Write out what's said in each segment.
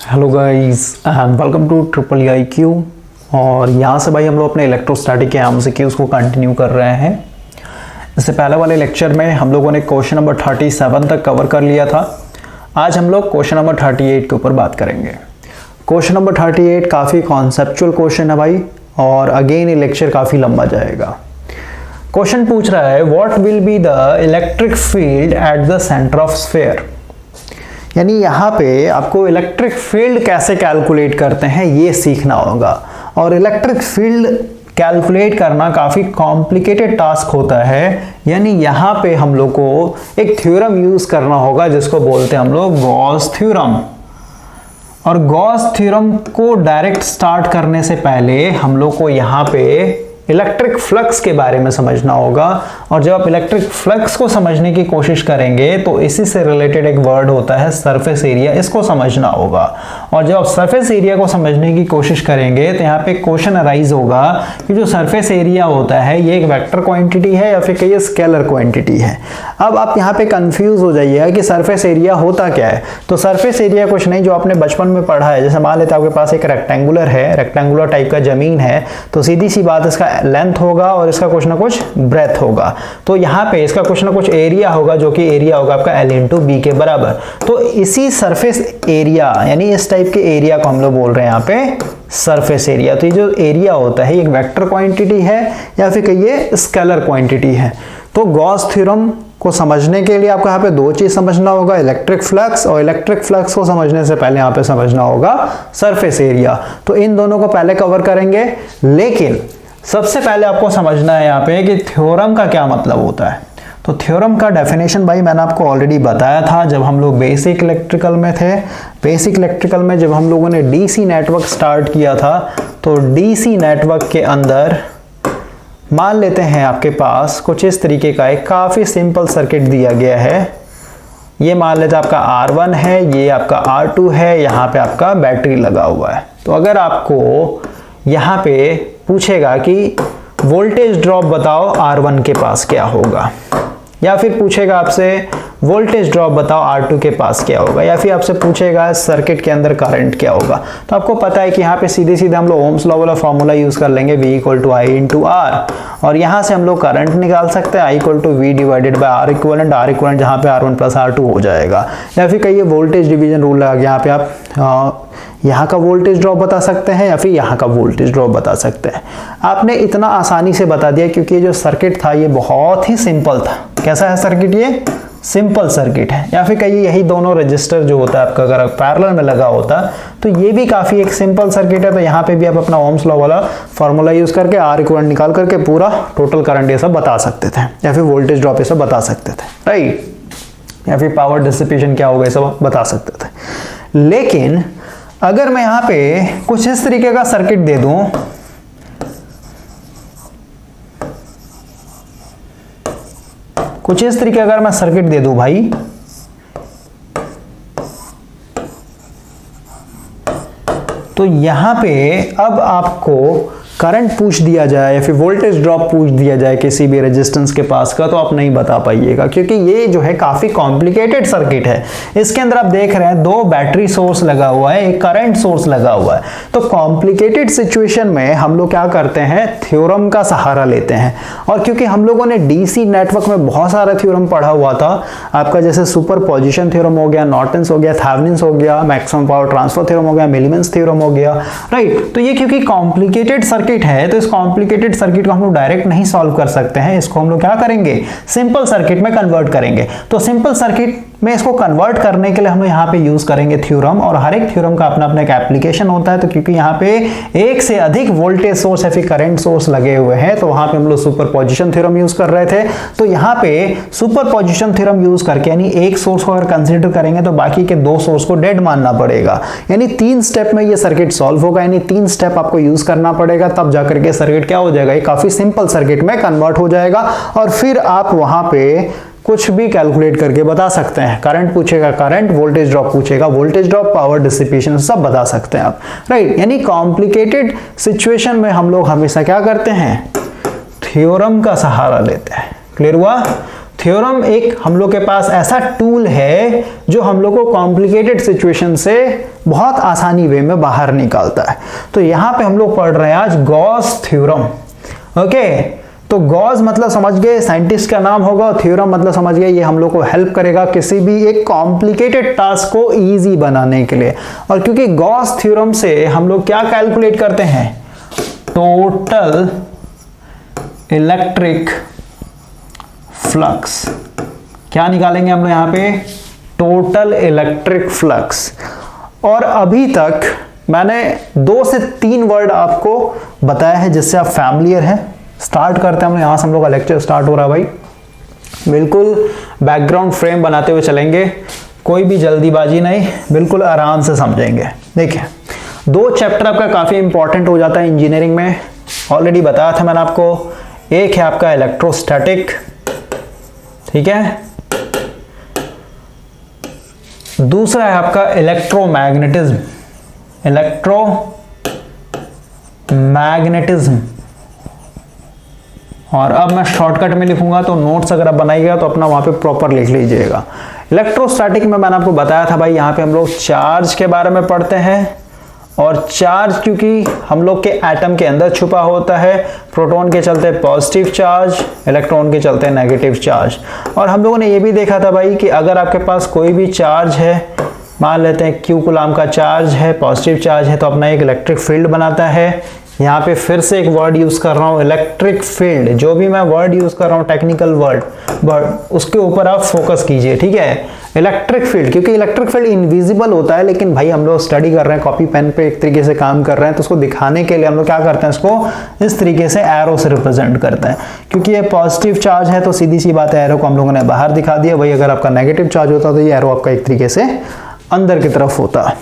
Hello guys and welcome to triple I Q. और यहाँ से भाई हम लोग अपने इलेक्ट्रोस्टैटिक के एमसीक्यूज को कंटिन्यू कर रहे हैं। इससे पहले वाले लेक्चर में हम लोगों ने क्वेश्चन नंबर 37 तक कवर कर लिया था। आज हम लोग क्वेश्चन नंबर 38 के ऊपर बात करेंगे। क्वेश्चन नंबर 38 काफ़ी कॉन्सेप्चुअल क्वेश्चन है भाई, और अगेन ये लेक्चर काफ़ी लंबा जाएगा। क्वेश्चन पूछ रहा है what will be the electric field at the centre of sphere. यानी यहाँ पे आपको इलेक्ट्रिक फील्ड कैसे कैलकुलेट करते हैं ये सीखना होगा। और इलेक्ट्रिक फील्ड कैलकुलेट करना काफ़ी कॉम्प्लिकेटेड टास्क होता है। यानी यहाँ पे हम लोग को एक थ्योरम यूज़ करना होगा जिसको बोलते हैं हम लोग गॉस थ्योरम। और गॉस थ्योरम को डायरेक्ट स्टार्ट करने से पहले हम लोग को यहाँ पे इलेक्ट्रिक फ्लक्स के बारे में समझना होगा। और जब आप इलेक्ट्रिक फ्लक्स को समझने की कोशिश करेंगे तो इसी से रिलेटेड एक वर्ड होता है सरफेस एरिया, इसको समझना होगा। और जब आप सरफेस एरिया को समझने की कोशिश करेंगे तो यहाँ पे क्वेश्चन अराइज होगा कि जो सरफेस एरिया होता है ये एक वेक्टर क्वांटिटी है या फिर कहिए स्केलर क्वांटिटी है। अब आप यहाँ पे कंफ्यूज हो जाइएगा कि सरफेस एरिया होता क्या है। तो सरफेस एरिया कुछ नहीं, जो आपने बचपन में पढ़ा है। जैसे मान लेते हैं आपके पास एक रेक्टेंगुलर है, रेक्टेंगुलर टाइप का जमीन है, तो सीधी सी बात इसका लेंथ होगा और इसका कुछ ना कुछ ब्रेथ होगा। तो यहाँ पे इसका कुछ ना कुछ एरिया होगा जो कि एरिया होगा आपका L इंटू बी के बराबर। तो इसी सरफेस एरिया यानी इस टाइप के एरिया को हम लोग बोल रहे हैं यहाँ पे सरफेस एरिया। तो ये जो एरिया होता है एक वेक्टर क्वांटिटी है या फिर कहिए स्केलर क्वांटिटी है। तो गॉस थ्योरम को समझने के लिए आपको यहाँ पे दो चीज समझना होगा, इलेक्ट्रिक फ्लक्स, और इलेक्ट्रिक फ्लक्स को समझने से पहले यहाँ पे समझना होगा सरफेस एरिया। तो इन दोनों को पहले कवर करेंगे, लेकिन सबसे पहले आपको समझना है यहाँ पे कि थ्योरम का क्या मतलब होता है। तो थ्योरम का डेफिनेशन भाई मैंने आपको ऑलरेडी बताया था जब हम लोग बेसिक इलेक्ट्रिकल में थे। बेसिक इलेक्ट्रिकल में जब हम लोगों ने डीसी नेटवर्क स्टार्ट किया था, तो डीसी नेटवर्क के अंदर मान लेते हैं आपके पास कुछ इस तरीके का एक काफ़ी सिंपल सर्किट दिया गया है। ये मान लेते हैं आपका R1 है, ये आपका R2 है, यहाँ पे आपका बैटरी लगा हुआ है। तो अगर आपको यहाँ पे पूछेगा कि वोल्टेज ड्रॉप बताओ R1 के पास क्या होगा, या फिर पूछेगा आपसे वोल्टेज ड्रॉप बताओ R2 के पास क्या होगा, या फिर आपसे पूछेगा सर्किट के अंदर करंट क्या होगा, तो आपको पता है कि यहाँ पे सीधे सीधे हम लोग ओम्स लॉ वाला फॉर्मूला यूज कर लेंगे V = I × R। और यहाँ से हम लोग करंट निकाल सकते हैं I = V / R equivalent, R equivalent जहाँ पे R1 + R2 हो जाएगा। या फिर कहिए वोल्टेज डिवीजन रूल लगा, यहाँ पे आप यहाँ का वोल्टेज ड्रॉप बता सकते हैं या फिर यहाँ का वोल्टेज ड्रॉप बता सकते हैं। आपने इतना आसानी से बता दिया क्योंकि जो सर्किट था ये बहुत ही सिंपल था। कैसा है सर्किट? ये सिंपल सर्किट है। या फिर कहिए यही दोनों रजिस्टर जो होता है आपका अगर पैरेलल में लगा होता तो ये भी काफ़ी एक सिंपल सर्किट है। तो यहाँ पे भी आप अपना ओम्स लॉ वाला फॉर्मूला यूज़ करके R इक्विवेलेंट निकाल करके पूरा टोटल करंट ये सब बता सकते थे, या फिर वोल्टेज ड्रॉप ये सब बता सकते थे, राइट। या फिर पावर डिसिपेशन क्या होगा ये सब बता सकते थे। लेकिन अगर मैं यहाँ पे कुछ इस तरीके का सर्किट दे दूं, कुछ इस तरीके अगर मैं सर्किट दे दूं भाई, तो यहां पे अब आपको करंट पूछ दिया जाए या फिर वोल्टेज ड्रॉप पूछ दिया जाए किसी भी रेजिस्टेंस के पास का, तो आप नहीं बता पाइएगा क्योंकि ये जो है काफी कॉम्प्लिकेटेड सर्किट है। इसके अंदर आप देख रहे हैं दो बैटरी सोर्स लगा हुआ है, एक करंट सोर्स लगा हुआ है। तो कॉम्प्लिकेटेड सिचुएशन में हम लोग क्या करते हैं, थ्योरम का सहारा लेते हैं। और क्योंकि हम लोगों ने डीसी नेटवर्क में बहुत सारा थ्योरम पढ़ा हुआ था आपका, जैसे सुपरपोजिशन थ्योरम हो गया, नॉर्टन्स हो गया, थेवेनिन्स हो गया, मैक्सिमम पावर ट्रांसफर थ्योरम हो गया, मिलीमेंस थ्योरम हो गया, राइट। तो ये क्योंकि कॉम्प्लिकेटेड सर्किट है तो इस कॉम्प्लिकेटेड सर्किट को हम लोग डायरेक्ट नहीं सॉल्व कर सकते हैं। इसको हम लोग क्या करेंगे, सिंपल सर्किट में कन्वर्ट करेंगे। तो सिंपल सर्किट में इसको कन्वर्ट करने के लिए हम यहाँ पे यूज करेंगे थ्योरम। और हर एक थ्योरम का अपना अपना एक एप्लीकेशन होता है। तो क्योंकि यहाँ पे एक से अधिक वोल्टेज सोर्स या फिर करंट सोर्स लगे हुए हैं, तो वहां पे हम लोग सुपरपोजिशन थ्योरम यूज कर रहे थे। तो यहाँ पे सुपरपोजिशन थ्योरम यूज करके यानी एक सोर्स को अगर कंसीडर करेंगे तो बाकी के दो सोर्स को डेड मानना पड़ेगा। यानी 3 स्टेप में ये सर्किट सॉल्व होगा, यानी 3 स्टेप आपको यूज करना पड़ेगा, तब जाकर के सर्किट क्या हो जाएगा, ये काफी सिंपल सर्किट में कन्वर्ट हो जाएगा। और फिर आप वहां पे कुछ भी कैलकुलेट करके बता सकते हैं। करंट पूछेगा करंट, वोल्टेज ड्रॉप पूछेगा वोल्टेज ड्रॉप, पावर डिसिपेशन सब बता सकते हैं आप, राइट। यानी कॉम्प्लिकेटेड सिचुएशन में हम लोग हमेशा क्या करते हैं, थ्योरम का सहारा लेते हैं। क्लियर हुआ? थ्योरम एक हम लोग के पास ऐसा टूल है जो हम लोग को कॉम्प्लिकेटेड सिचुएशन से बहुत आसानी वे में बाहर निकालता है। तो यहां पे हम लोग पढ़ रहे हैं आज गॉस थ्योरम। ओके, तो गॉस मतलब समझ गए, साइंटिस्ट का नाम होगा, और थ्योरम मतलब समझ गए ये हम लोग को हेल्प करेगा किसी भी एक कॉम्प्लिकेटेड टास्क को इजी बनाने के लिए। और क्योंकि गॉस थ्योरम से हम लोग क्या कैलकुलेट करते हैं, टोटल इलेक्ट्रिक फ्लक्स, क्या निकालेंगे हम लोग यहां पे, टोटल इलेक्ट्रिक फ्लक्स। और अभी तक मैंने 2 से 3 वर्ड आपको बताया है जिससे आप फैमिलियर हैं। स्टार्ट करते हैं हम, यहां से हम लोग का लेक्चर स्टार्ट हो रहा है भाई। बिल्कुल बैकग्राउंड फ्रेम बनाते हुए चलेंगे, कोई भी जल्दीबाजी नहीं, बिल्कुल आराम से समझेंगे। देखिए 2 चैप्टर आपका काफी इंपॉर्टेंट हो जाता है इंजीनियरिंग में, ऑलरेडी बताया था मैंने आपको। एक है आपका इलेक्ट्रोस्टैटिक, ठीक है, दूसरा है आपका इलेक्ट्रोमैग्नेटिज्म। इलेक्ट्रोमैग्नेटिज्म, और अब मैं शॉर्टकट में लिखूंगा तो नोट्स अगर आप बनाइएगा तो अपना वहां पे प्रॉपर लिख लीजिएगा। इलेक्ट्रोस्टैटिक में मैंने आपको बताया था भाई, यहां पे हम लोग चार्ज के बारे में पढ़ते हैं, और चार्ज क्योंकि हम लोग के एटम के अंदर छुपा होता है, प्रोटॉन के चलते पॉजिटिव चार्ज, इलेक्ट्रॉन के चलते नेगेटिव चार्ज। और हम लोगों ने ये भी देखा था भाई कि अगर आपके पास कोई भी चार्ज है, मान लेते हैं Q कूलाम का चार्ज है, पॉजिटिव चार्ज है, तो अपना एक इलेक्ट्रिक फील्ड बनाता है। यहाँ पे फिर से एक वर्ड यूज कर रहा हूँ, इलेक्ट्रिक फील्ड। जो भी मैं वर्ड यूज कर रहा हूँ टेक्निकल वर्ड, उसके ऊपर आप फोकस कीजिए, ठीक है। इलेक्ट्रिक फील्ड, क्योंकि इलेक्ट्रिक फील्ड इनविजिबल होता है, लेकिन भाई हम लोग स्टडी कर रहे हैं, कॉपी पेन पे एक तरीके से काम कर रहे हैं, तो उसको दिखाने के लिए हम लोग क्या करते हैं, इसको इस तरीके से एरो से रिप्रेजेंट करते हैं। क्योंकि ये पॉजिटिव चार्ज है तो सीधी सी बात है, एरो को हम लोगों ने बाहर दिखा दिया। वही अगर आपका नेगेटिव चार्ज होता तो ये एरो आपका एक तरीके से अंदर की तरफ होता।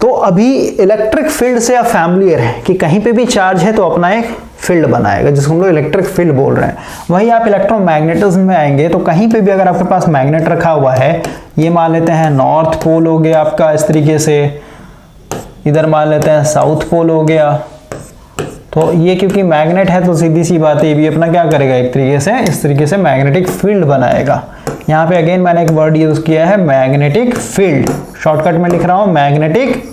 तो अभी इलेक्ट्रिक फील्ड से आप फैमिलियर है कि कहीं पे भी चार्ज है तो अपना एक फील्ड बनाएगा, जिसको हम लोग इलेक्ट्रिक फील्ड बोल रहे हैं। वही आप इलेक्ट्रोमैग्नेटिज्म में आएंगे तो कहीं पे भी अगर आपके पास मैग्नेट रखा हुआ है, ये मान लेते हैं नॉर्थ पोल हो गया आपका इस तरीके से, इधर मान लेते हैं साउथ पोल हो गया, तो ये क्योंकि मैग्नेट है तो सीधी सी बात है, ये भी अपना क्या करेगा, एक तरीके से इस तरीके से मैग्नेटिक फील्ड बनाएगा। यहाँ पे अगेन मैंने एक वर्ड यूज किया है मैग्नेटिक फील्ड, शॉर्टकट में लिख रहा हूं मैग्नेटिक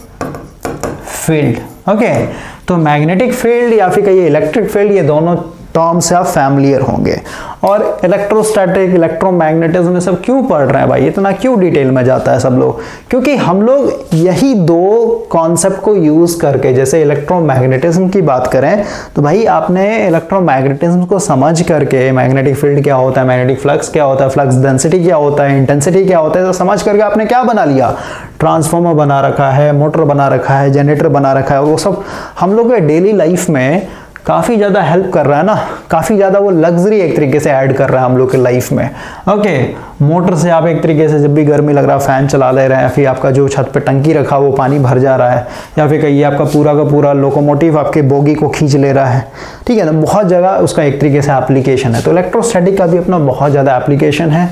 फील्ड। ओके, तो मैग्नेटिक फील्ड या फिर कहिए इलेक्ट्रिक फील्ड, ये दोनों टर्म से आप फैमिलियर होंगे। और इलेक्ट्रोस्टैटिक, इलेक्ट्रोमैग्नेटिज्म में सब क्यों पढ़ रहे हैं भाई, इतना क्यों डिटेल में जाता है सब लोग, क्योंकि हम लोग यही 2 कॉन्सेप्ट को यूज करके, जैसे इलेक्ट्रोमैग्नेटिज्म की बात करें तो भाई आपने इलेक्ट्रोमैग्नेटिज्म को समझ करके, मैग्नेटिक फील्ड क्या होता है, मैग्नेटिक फ्लक्स क्या होता है, फ्लक्स डेंसिटी क्या होता है, इंटेंसिटी क्या होता है, तो समझ करके आपने क्या बना लिया, ट्रांसफार्मर बना रखा है, मोटर बना रखा है, जनरेटर बना रखा है। वो सब हम लोग के डेली लाइफ में काफ़ी ज़्यादा हेल्प कर रहा है ना, काफ़ी ज़्यादा वो लग्जरी एक तरीके से ऐड कर रहा है हम लोग के लाइफ में। ओके, मोटर से आप एक तरीके से जब भी गर्मी लग रहा है फैन चला ले रहे हैं, फिर आपका जो छत पे टंकी रखा वो पानी भर जा रहा है, या फिर कहिए आपका पूरा का पूरा लोकोमोटिव आपके बोगी को खींच ले रहा है, ठीक है ना, बहुत जगह उसका एक तरीके से एप्लीकेशन है। तो इलेक्ट्रोस्टैटिक का भी अपना बहुत ज़्यादा एप्लीकेशन है,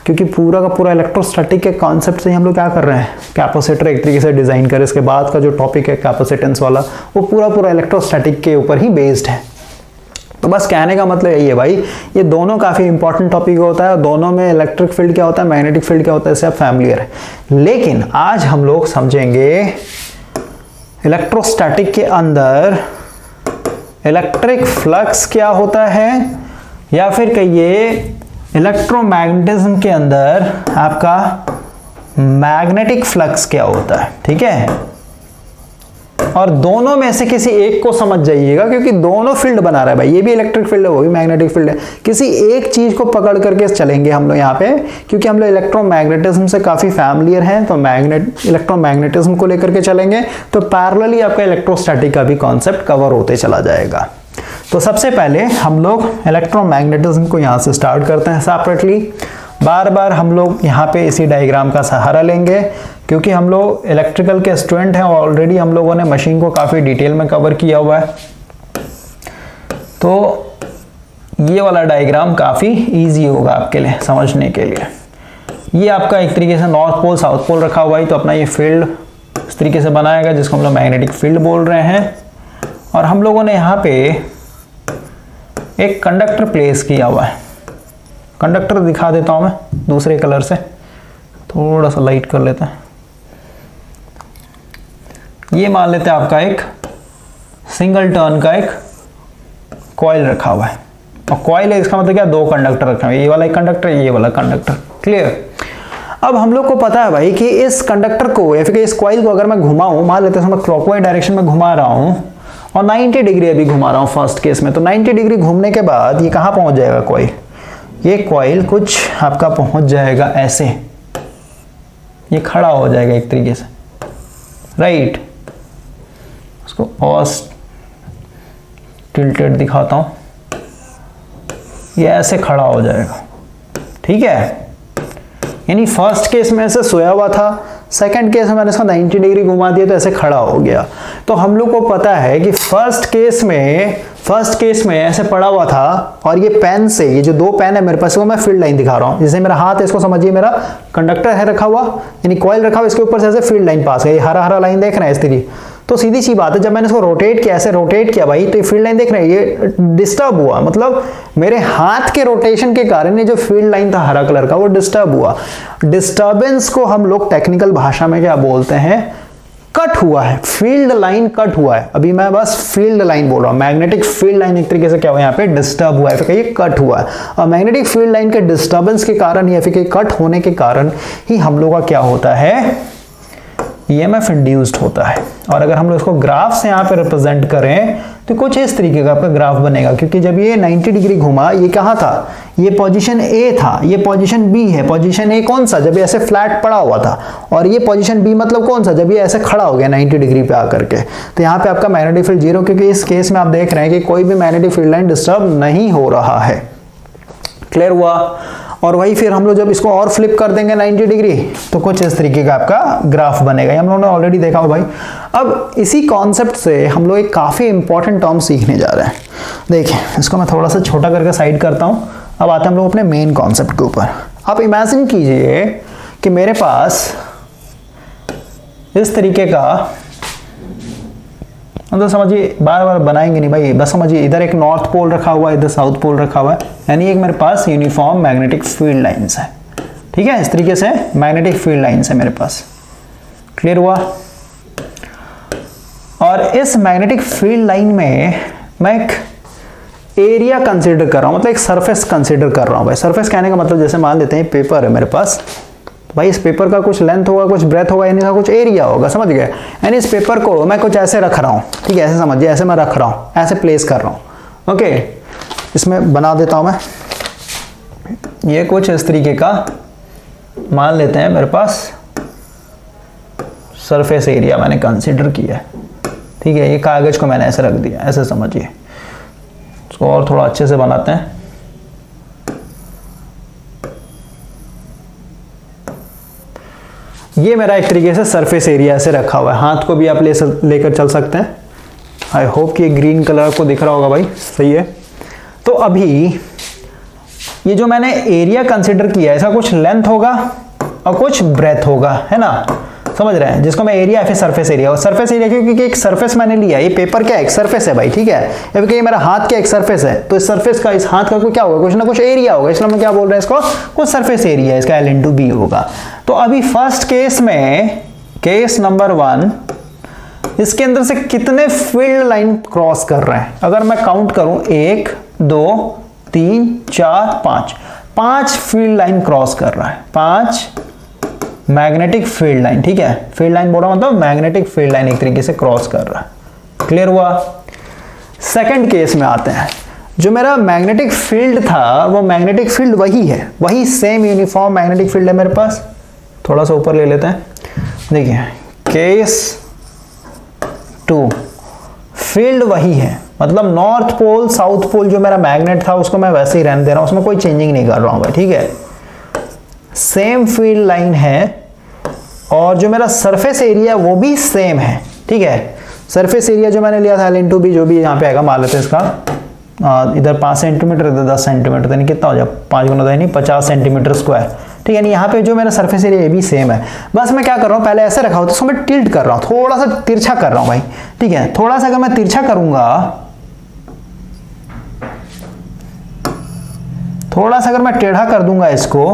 क्योंकि पूरा का पूरा इलेक्ट्रोस्टैटिक के कॉन्सेप्ट से हम लोग क्या कर रहे हैं, कैपेसिटर एक तरीके से डिजाइन करें। इसके बाद का जो टॉपिक है कैपेसिटेंस वाला, वो पूरा इलेक्ट्रोस्टैटिक के ऊपर ही बेस्ड है। तो बस कहने का मतलब यही है भाई, ये दोनों काफी इंपॉर्टेंट टॉपिक होता है, और दोनों में इलेक्ट्रिक फील्ड क्या होता है, मैग्नेटिक फील्ड क्या होता है, इससे आप फैमिलियर है। लेकिन आज हम लोग समझेंगे इलेक्ट्रोस्टैटिक के अंदर इलेक्ट्रिक फ्लक्स क्या होता है, या फिर कहिए इलेक्ट्रोमैग्नेटिज्म के अंदर आपका मैग्नेटिक फ्लक्स क्या होता है, ठीक है। और दोनों में से किसी एक को समझ जाइएगा, क्योंकि दोनों फील्ड बना रहा है भाई, ये भी इलेक्ट्रिक फील्ड है वो भी मैग्नेटिक फील्ड है। किसी एक चीज को पकड़ करके चलेंगे हम लोग यहाँ पे, क्योंकि हम लोग इलेक्ट्रोमैग्नेटिज्म से काफी फैमिलियर हैं, तो इलेक्ट्रोमैग्नेटिज्म को लेकर के चलेंगे, तो पैरेलली आपका इलेक्ट्रोस्टैटिक का भी कॉन्सेप्ट कवर होते चला जाएगा। तो सबसे पहले हम लोग इलेक्ट्रोमैग्नेटिज्म को यहाँ से स्टार्ट करते हैं सेपरेटली। बार बार हम लोग यहाँ पे इसी डायग्राम का सहारा लेंगे, क्योंकि हम लोग इलेक्ट्रिकल के स्टूडेंट हैं, ऑलरेडी हम लोगों ने मशीन को काफ़ी डिटेल में कवर किया हुआ है। तो ये वाला डायग्राम काफ़ी इजी होगा आपके लिए समझने के लिए। ये आपका एक तरीके से नॉर्थ पोल साउथ पोल रखा हुआ है, तो अपना ये फील्ड इस तरीके से बनाएगा, जिसको हम लोग मैग्नेटिक फील्ड बोल रहे हैं। और हम लोगों ने यहाँ पे एक कंडक्टर प्लेस किया हुआ है, कंडक्टर दिखा देता हूँ मैं दूसरे कलर से, थोड़ा सा लाइट कर लेते हैं। ये मान लेते हैं आपका एक सिंगल टर्न का एक कॉइल रखा हुआ है, और कॉइल है इसका मतलब क्या, दो कंडक्टर रखे हुए, ये वाला एक कंडक्टर, ये वाला कंडक्टर। क्लियर। अब हम लोग को पता है भाई कि इस कंडक्टर को या फिर इस कॉइल को अगर मैं घुमाऊं, मान लेते हैं मैं क्लॉकवाइज डायरेक्शन में घुमा रहा हूं और 90 डिग्री अभी घुमा रहा हूं फर्स्ट केस में, तो 90 डिग्री घूमने के बाद ये कहां पहुंच जाएगा कॉइल, ये कॉइल कुछ आपका पहुंच जाएगा ऐसे, ये खड़ा हो जाएगा एक तरीके से, राइट। उसको और टिल्टेड दिखाता हूं, ये ऐसे खड़ा हो जाएगा, ठीक है। यानी फर्स्ट केस में ऐसे सोया हुआ था, सेकंड केस में मैंने इसको 90 डिग्री घुमा दिया तो ऐसे खड़ा हो गया। तो हम लोग को पता है कि फर्स्ट केस में ऐसे पड़ा हुआ था, और ये पेन से, ये जो दो पेन है मेरे पास, वो मैं फील्ड लाइन दिखा रहा हूं। जैसे मेरा हाथ है, इसको समझिए मेरा कंडक्टर है रखा हुआ, यानी कॉइल रखा हुआ, इसके ऊपर से ऐसे फील्ड लाइन पास है, ये हरा हरा लाइन देख रहे हैं इस तरीके। तो सीधी सी बात है, जब मैंने इसको रोटेट किया, ऐसे रोटेट किया भाई, तो ये फील्ड लाइन देख रहे हैं, ये डिस्टर्ब हुआ, मतलब मेरे हाथ के रोटेशन के कारण ये जो फील्ड लाइन था हरा कलर का, वो डिस्टर्ब हुआ। डिस्टर्बेंस को हम लोग टेक्निकल भाषा में क्या बोलते हैं, कट हुआ है, फील्ड लाइन कट हुआ है। अभी मैं बस फील्ड लाइन बोल रहा हूं, मैग्नेटिक फील्ड लाइन एक तरीके से क्या हुआ, यहाँ पे डिस्टर्ब हुआ है, फिर ये कट हुआ है। और मैग्नेटिक फील्ड लाइन के डिस्टर्बेंस के कारण या फिर कट होने के कारण ही हम लोग का क्या होता है, EMF इंड्यूस्ड होता है। और अगर हम लोग इसको ग्राफ से यहाँ पे रिप्रेजेंट करें तो कुछ इस तरीके का आपका ग्राफ बनेगा, क्योंकि जब ये 90 डिग्री घुमा, ये कहाँ था, ये पोजीशन A था, ये पोजीशन B है। पोजीशन A कौन सा, जब ये ऐसे फ्लैट पड़ा हुआ था, और ये पोजीशन B मतलब कौन सा, जब ये ऐसे खड़ा हो गया 90 डिग्री पे आकर के। तो यहाँ पे आपका मैग्नेटिक फील्ड 0, क्योंकि इस केस में आप देख रहे हैं कि कोई भी मैग्नेटिक फील्ड लाइन डिस्टर्ब नहीं हो रहा है। क्लियर हुआ। और वही फिर हम लोग जब इसको और फ्लिप कर देंगे 90 डिग्री, तो कुछ इस तरीके का आपका ग्राफ बनेगा। हम लोगों ने ऑलरेडी देखा हो भाई। अब इसी कॉन्सेप्ट से हम लोग एक काफ़ी इंपॉर्टेंट टर्म सीखने जा रहे हैं। देखिए, इसको मैं थोड़ा सा छोटा करके साइड करता हूँ। अब आते हैं हम लोग अपने मेन कॉन्सेप्ट के ऊपर। आप इमेजिन कीजिए कि मेरे पास इस तरीके का, मतलब समझिए, बार बार बनाएंगे नहीं भाई, बस समझिए, इधर एक नॉर्थ पोल रखा हुआ है, इधर साउथ पोल रखा हुआ है, यानी एक मेरे पास यूनिफॉर्म मैग्नेटिक फील्ड लाइंस है। ठीक है, इस तरीके से मैग्नेटिक फील्ड लाइंस है मेरे पास। क्लियर हुआ। और इस मैग्नेटिक फील्ड लाइन में मैं एक एरिया कंसीडर कर रहा हूं, मतलब एक सरफेस कंसीडर कर रहा हूं भाई। सरफेस कहने का मतलब, जैसे मान लेते हैं पेपर है मेरे पास, भाई इस पेपर का कुछ लेंथ होगा, कुछ ब्रेथ होगा, यानी का कुछ एरिया होगा, समझ गए। यानी इस पेपर को मैं कुछ ऐसे रख रहा हूँ, ठीक है, ऐसे समझिए, ऐसे मैं रख रहा हूँ, ऐसे प्लेस कर रहा हूँ। ओके, इसमें बना देता हूँ मैं, ये कुछ इस तरीके का मान लेते हैं मेरे पास सरफेस एरिया मैंने कंसीडर किया है। ठीक है, ये कागज को मैंने ऐसे रख दिया, ऐसे समझिए। इसको और थोड़ा अच्छे से बनाते हैं। ये मेरा एक तरीके से सरफेस एरिया ऐसे रखा हुआ है। हाथ को भी आप लेकर चल सकते हैं। आई होप कि ग्रीन कलर को दिख रहा होगा भाई, सही है। तो अभी ये जो मैंने एरिया कंसीडर किया है, इसका कुछ लेंथ होगा और कुछ ब्रेथ होगा, है ना, समझ रहे हैं, जिसको मैं एरिया या फिर सरफेस एरिया। और सरफेस एरिया क्योंकि एक सरफेस मैंने लिया, ये पेपर क्या है, एक सरफेस है भाई, ठीक है, क्योंकि ये मेरा हाथ क्या एक सरफेस है, तो इस सरफेस का, इस हाथ का कोई क्या होगा, कुछ ना कुछ एरिया होगा, इसलिए हम क्या बोल रहे हैं इसको, कुछ सरफेस एरिया, इसका L/B होगा। तो अभी फर्स्ट केस में, केस नंबर 1, इसके अंदर से कितने फील्ड लाइन क्रॉस कर रहे हैं, अगर मैं काउंट करूं, 1 2 3 4 5, 5 फील्ड लाइन क्रॉस कर रहा है, 5 मैग्नेटिक फील्ड लाइन। ठीक है, फील्ड लाइन बोल रहा हूं मतलब मैग्नेटिक फील्ड लाइन एक तरीके से क्रॉस कर रहा है। क्लियर हुआ। सेकंड केस में आते हैं। जो मेरा मैग्नेटिक फील्ड था, वो मैग्नेटिक फील्ड वही है, वही सेम यूनिफॉर्म मैग्नेटिक फील्ड है मेरे पास। थोड़ा सा ऊपर ले लेते हैं। देखिए, केस 2, फील्ड वही है, मतलब नॉर्थ पोल साउथ पोल जो मेरा मैग्नेट था उसको मैं वैसे ही रहने दे रहा हूं, उसमें कोई चेंजिंग नहीं कर रहा हूं भाई। ठीक है, सेम फील्ड लाइन है, और जो मेरा सरफेस एरिया वो भी सेम है। ठीक है, सरफेस एरिया जो मैंने लिया था L/B, जो भी यहाँ पे आएगा, मान लेते हैं इसका इधर 5 सेंटीमीटर, इधर 10 सेंटीमीटर, यानी कितना हो जाए, 5 गुना यानी 50 सेंटीमीटर स्क्वायर। ठीक है, यहाँ पे जो मेरा सरफेस एरिया ये भी सेम है। बस मैं क्या कर रहा हूँ, पहले ऐसे रखा हो तो उसको मैं टिल्ट कर रहा हूँ, थोड़ा सा तिरछा कर रहा हूँ भाई। ठीक है, थोड़ा सा अगर मैं तिरछा करूंगा, थोड़ा सा अगर मैं टेढ़ा कर दूंगा इसको,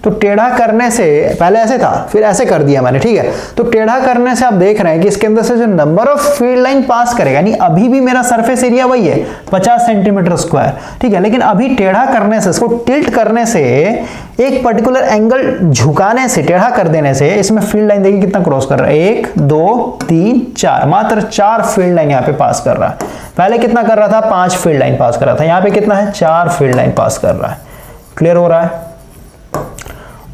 तो टेढ़ा करने से, पहले ऐसे था फिर ऐसे कर दिया मैंने, ठीक है, तो टेढ़ा करने से आप देख रहे हैं कि इसके अंदर से जो नंबर ऑफ फील्ड लाइन पास करेगा, यानी अभी भी मेरा सरफेस एरिया वही है 50 सेंटीमीटर स्क्वायर, ठीक है, लेकिन अभी टेढ़ा करने से, इसको टिल्ट करने से, एक पर्टिकुलर एंगल झुकाने से, टेढ़ा कर देने से इसमें फील्ड लाइन देखिए कितना क्रॉस कर रहा है, 1 2 3 4, मात्र 4 फील्ड लाइन यहाँ पे पास कर रहा है। पहले कितना कर रहा था, 5 फील्ड लाइन पास कर रहा था, यहाँ पे कितना है, 4 फील्ड लाइन पास कर रहा है। क्लियर हो रहा है?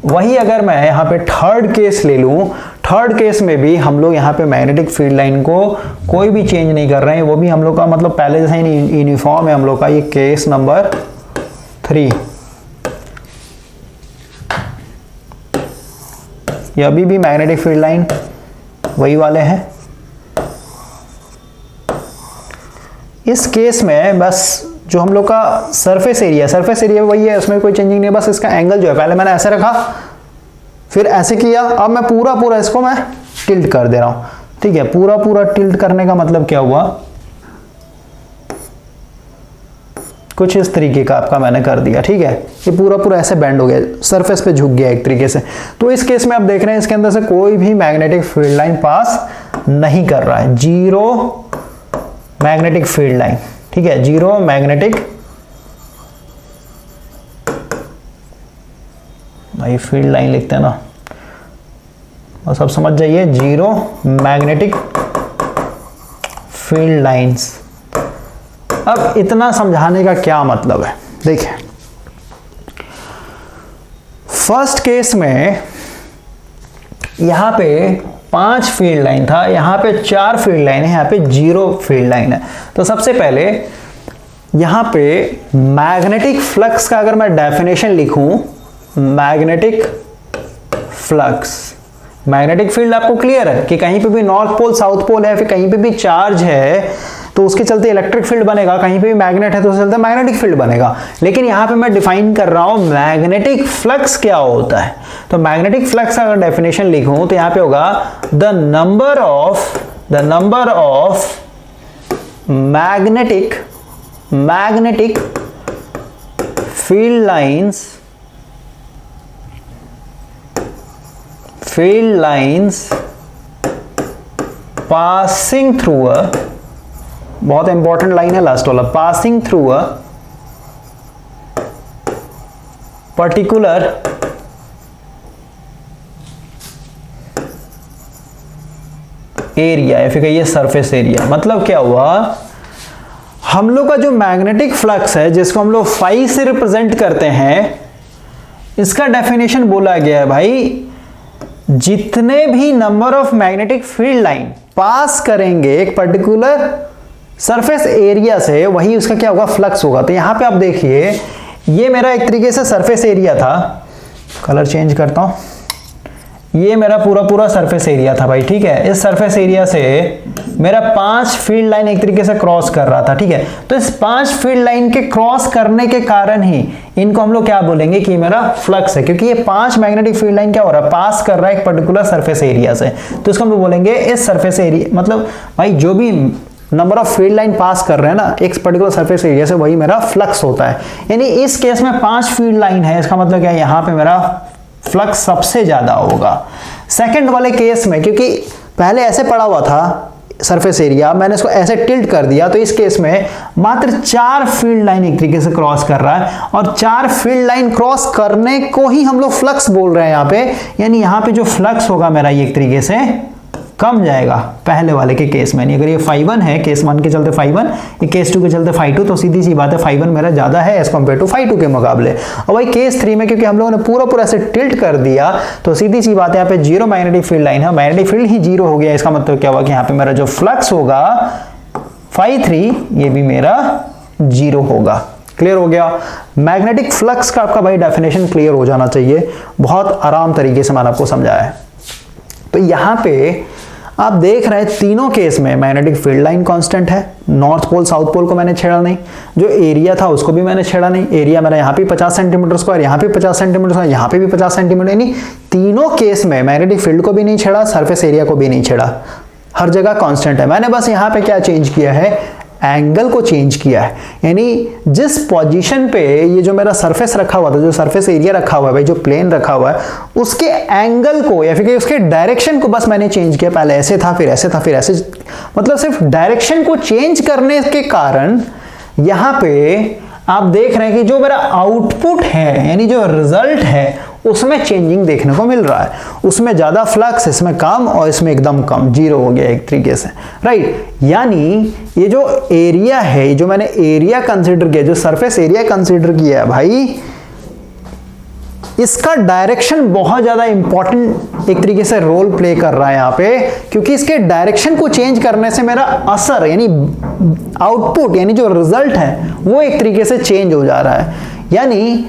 वही अगर मैं यहाँ पे थर्ड केस ले लूं, थर्ड केस में भी हम लोग यहाँ पे मैग्नेटिक फील्ड लाइन को कोई भी चेंज नहीं कर रहे हैं, वो भी हम लोग का मतलब पहले जैसा ही यूनिफॉर्म है हम लोग का। ये केस नंबर 3, ये अभी भी मैग्नेटिक फील्ड लाइन वही वाले हैं। इस केस में बस जो हम लोग का सरफेस एरिया वही है, उसमें कोई चेंजिंग नहीं है, बस इसका एंगल जो है, पहले मैंने ऐसे रखा फिर ऐसे किया, अब मैं पूरा इसको मैं टिल्ट कर दे रहा हूं, ठीक है। पूरा टिल्ट करने का मतलब क्या हुआ, कुछ इस तरीके का आपका मैंने कर दिया, ठीक है। ये पूरा ऐसे बेंड हो गया, सरफेस पे झुक गया एक तरीके से। तो इस केस में आप देख रहे हैं इसके अंदर से कोई भी मैग्नेटिक फील्ड लाइन पास नहीं कर रहा है, जीरो मैग्नेटिक फील्ड लाइन, ठीक है, जीरो मैग्नेटिक, भाई फील्ड लाइन लिखते हैं ना, और सब समझ जाइए, जीरो मैग्नेटिक फील्ड लाइंस। अब इतना समझाने का क्या मतलब है, देखिए फर्स्ट केस में यहां पे 5 फील्ड लाइन था, यहां पे 4 फील्ड लाइन है, यहां पे 0 फील्ड लाइन है। तो सबसे पहले यहां पे मैग्नेटिक फ्लक्स का अगर मैं डेफिनेशन लिखूं, मैग्नेटिक फ्लक्स, मैग्नेटिक फील्ड आपको क्लियर है कि कहीं पे भी नॉर्थ पोल साउथ पोल है, फिर कहीं पे भी चार्ज है तो उसके चलते इलेक्ट्रिक फील्ड बनेगा, कहीं पे भी मैग्नेट है तो उसके चलते मैग्नेटिक फील्ड बनेगा। लेकिन यहां पे मैं डिफाइन कर रहा हूं मैग्नेटिक फ्लक्स क्या होता है। तो मैग्नेटिक फ्लक्स का अगर डेफिनेशन लिखूं तो यहां पे होगा the number of magnetic field lines passing through a, बहुत इंपॉर्टेंट लाइन है लास्ट वाला, passing through a particular area, या फिर कहिए सरफेस एरिया। मतलब क्या हुआ, हम लोग का जो मैग्नेटिक फ्लक्स है जिसको हम लोग फाई से रिप्रेजेंट करते हैं, इसका डेफिनेशन बोला गया है भाई, जितने भी number of magnetic field line pass करेंगे एक पर्टिकुलर सरफेस एरिया से, वही उसका क्या होगा, फ्लक्स होगा। तो यहां पे आप देखिए ये मेरा एक तरीके से सरफेस एरिया था, कलर चेंज करता हूं, ये मेरा पूरा सरफेस एरिया था भाई, ठीक है। इस सरफेस एरिया से मेरा 5 फील्ड लाइन एक तरीके से क्रॉस कर रहा था, ठीक है। तो इस 5 फील्ड लाइन के क्रॉस करने के कारण ही इनको हम लोग क्या बोलेंगे कि मेरा फ्लक्स है, क्योंकि ये 5 मैग्नेटिक फील्ड लाइन क्या हो रहा है, पास कर रहा है एक पर्टिकुलर सरफेस एरिया से। तो इसको हम लोग बोलेंगे इस सरफेस एरिया, मतलब भाई जो भी नंबर ऑफ फील्ड लाइन पास कर रहे हैं ना एक पर्टिकुलर सरफेस एरिया से, वही मेरा फ्लक्स होता है। यानी इस केस में 5 फील्ड लाइन है, इसका मतलब क्या है, यहां पे मेरा फ्लक्स सबसे ज्यादा होगा। सेकंड वाले केस में, क्योंकि पहले ऐसे पड़ा हुआ था सरफेस एरिया, मैंने इसको ऐसे टिल्ट कर दिया, तो इस केस में मात्र 4 फील्ड लाइन एक तरीके से क्रॉस कर रहा है, और 4 फील्ड लाइन क्रॉस करने को ही हम लोग फ्लक्स बोल रहे हैं यहां पे। यानी यहां पे जो फ्लक्स होगा मेरा ये एक तरीके से कम जाएगा पहले वाले के केस में। अगर ये φ1 है, केस 1 के चलते φ1, ये केस 2 के चलते φ2, तो सीधी सी बात है φ1 मेरा ज्यादा है एज कम्पेयर टू φ2 के मुकाबले। और भाई केस 3 में क्योंकि हम लोगों ने पूरा ऐसे टिल्ट कर दिया, तो सीधी सी बात है यहाँ पे 0 मैग्नेटिक फील्ड लाइन है, मैग्नेटिक फील्ड ही 0 हो गया। इसका मतलब क्या हुआ कि यहाँ पे मेरा जो फ्लक्स होगा φ3, ये भी मेरा 0 होगा। क्लियर हो गया। मैग्नेटिक फ्लक्स का आपका भाई डेफिनेशन क्लियर हो जाना चाहिए, बहुत आराम तरीके से मैंने आपको समझाया है। तो यहां पे आप देख रहे हैं तीनों केस में मैग्नेटिक फील्ड लाइन कांस्टेंट है, नॉर्थ पोल साउथ पोल को मैंने छेड़ा नहीं, जो एरिया था उसको भी मैंने छेड़ा नहीं। एरिया मेरा यहाँ पे 50 सेंटीमीटर स्क्वायर, यहाँ पे 50 सेंटीमीटर स्क्वायर, यहाँ पे भी 50 सेंटीमीटर, यानी तीनों केस में मैग्नेटिक फील्ड को भी नहीं छेड़ा, सरफेस एरिया को भी नहीं छेड़ा, हर जगह कांस्टेंट है। मैंने बस यहाँ पे क्या चेंज किया है, एंगल को चेंज किया है। यानी जिस पोजीशन पे ये जो मेरा सरफेस रखा हुआ था, जो सरफेस एरिया रखा हुआ है भाई, जो प्लेन रखा हुआ है, उसके एंगल को या फिर उसके डायरेक्शन को बस मैंने चेंज किया। पहले ऐसे था, फिर ऐसे था, फिर ऐसे, मतलब सिर्फ डायरेक्शन को चेंज करने के कारण यहां पे आप देख रहे हैं कि जो मेरा आउटपुट है यानी जो रिजल्ट है उसमें चेंजिंग देखने को मिल रहा है। उसमें ज्यादा फ्लक्स, इसमें कम, और इसमें एकदम कम, जीरो हो गया एक तरीके से, राइट। यानी ये जो एरिया है, जो मैंने एरिया कंसीडर किया, जो सरफेस एरिया कंसीडर किया है भाई, इसका डायरेक्शन बहुत ज्यादा इंपॉर्टेंट एक तरीके से रोल प्ले कर रहा है यहां पे, क्योंकि इसके डायरेक्शन को चेंज करने से मेरा असर यानी आउटपुट यानी जो रिजल्ट है वो एक तरीके से चेंज हो जा रहा है। यानी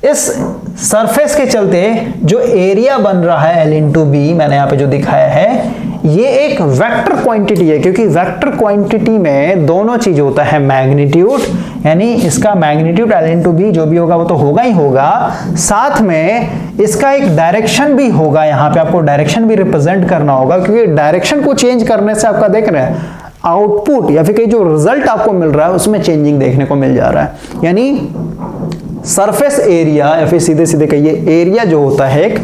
इस सरफेस के चलते जो एरिया बन रहा है L/B, मैंने यहां पे जो दिखाया है, ये एक वेक्टर क्वांटिटी है, क्योंकि वेक्टर क्वांटिटी में दोनों चीज होता है, मैग्नीट्यूड यानी इसका मैग्नीट्यूड L/B जो भी होगा वो तो होगा ही होगा, साथ में इसका एक डायरेक्शन भी होगा। यहां पे आपको डायरेक्शन भी रिप्रेजेंट करना होगा, क्योंकि डायरेक्शन को चेंज करने से आपका देख रहे हैं आउटपुट या फिर जो रिजल्ट आपको मिल रहा है उसमें चेंजिंग देखने को मिल जा रहा है। यानी सरफेस एरिया या फिर सीधे सीधे कहिए एरिया जो होता है एक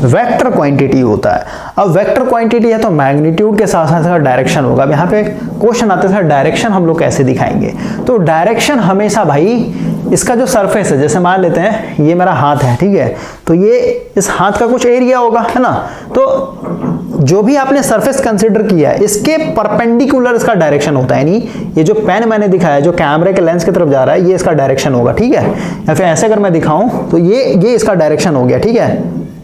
वेक्टर क्वांटिटी होता है। अब वेक्टर क्वांटिटी है तो मैग्नीट्यूड के साथ साथ डायरेक्शन होगा। अब यहाँ पे क्वेश्चन आते हैं डायरेक्शन हम लोग कैसे दिखाएंगे, तो डायरेक्शन हमेशा भाई इसका जो सरफेस है, जैसे मान लेते हैं ये मेरा हाथ है, ठीक है, तो ये इस हाथ का कुछ एरिया होगा, है ना, तो जो भी आपने सरफेस कंसीडर किया है इसके परपेंडिकुलर इसका डायरेक्शन होता है। यानी ये जो पेन मैंने दिखाया जो कैमरे के लेंस की तरफ जा रहा है ये इसका डायरेक्शन होगा, ठीक है, या फिर ऐसे अगर मैं दिखाऊं तो ये इसका डायरेक्शन हो गया, ठीक है,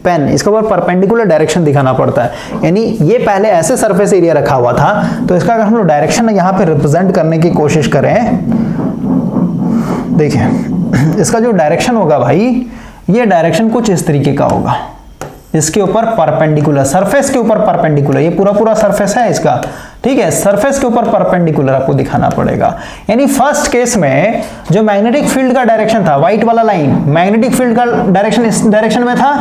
पेन इसके ऊपर परपेंडिकुलर डायरेक्शन दिखाना पड़ता है। यानी ये पहले ऐसे सरफेस एरिया रखा हुआ था, तो इसका अगर हम लोग डायरेक्शन यहां पे रिप्रेजेंट करने की कोशिश करें, देखिए इसका जो डायरेक्शन होगा भाई, ये डायरेक्शन कुछ इस तरीके का होगा, इसके ऊपर परपेंडिकुलर, सरफेस के ऊपर परपेंडिकुलर, ये पूरा सरफेस है इसका, ठीक है, सरफेस के ऊपर परपेंडिकुलर आपको दिखाना पड़ेगा। यानी फर्स्ट केस में जो मैग्नेटिक फील्ड का डायरेक्शन था, व्हाइट वाला लाइन, मैग्नेटिक फील्ड का डायरेक्शन इस डायरेक्शन में था,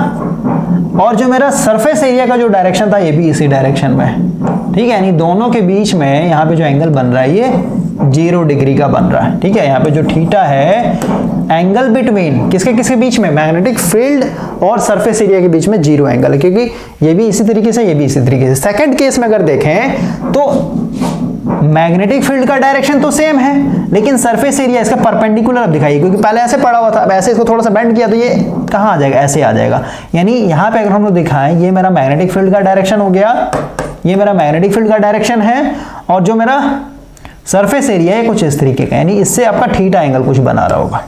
और जो मेरा सरफेस एरिया का जो डायरेक्शन था ये भी इसी डायरेक्शन में, ठीक है। यानी दोनों के बीच में यहाँ पे जो एंगल बन रहा है ये 0 डिग्री का बन रहा है, ठीक है। यहाँ पे जो थीटा है, एंगल बिटवीन किसके बीच में, मैग्नेटिक फील्ड और सरफेस एरिया के बीच में 0 एंगल है, क्योंकि ये भी इसी तरीके से, ये भी इसी तरीके से। सेकंड केस में अगर देखें तो मैग्नेटिक फील्ड का डायरेक्शन तो सेम है, लेकिन सरफेस एरिया इसका परपेंडिकुलर अब दिखाइए, क्योंकि पहले ऐसे पड़ा हुआ था, अब ऐसे इसको थोड़ा सा बेंड किया तो ये कहाँ आ जाएगा, ऐसे आ जाएगा। यानी यहाँ पे अगर हम लोग दिखाएं, ये मेरा मैग्नेटिक फील्ड का डायरेक्शन हो गया, ये मेरा मैग्नेटिक फील्ड का डायरेक्शन है, और जो मेरा सरफेस एरिया है कुछ इस तरीके का, यानी इससे आपका थीटा एंगल कुछ बना रहा होगा।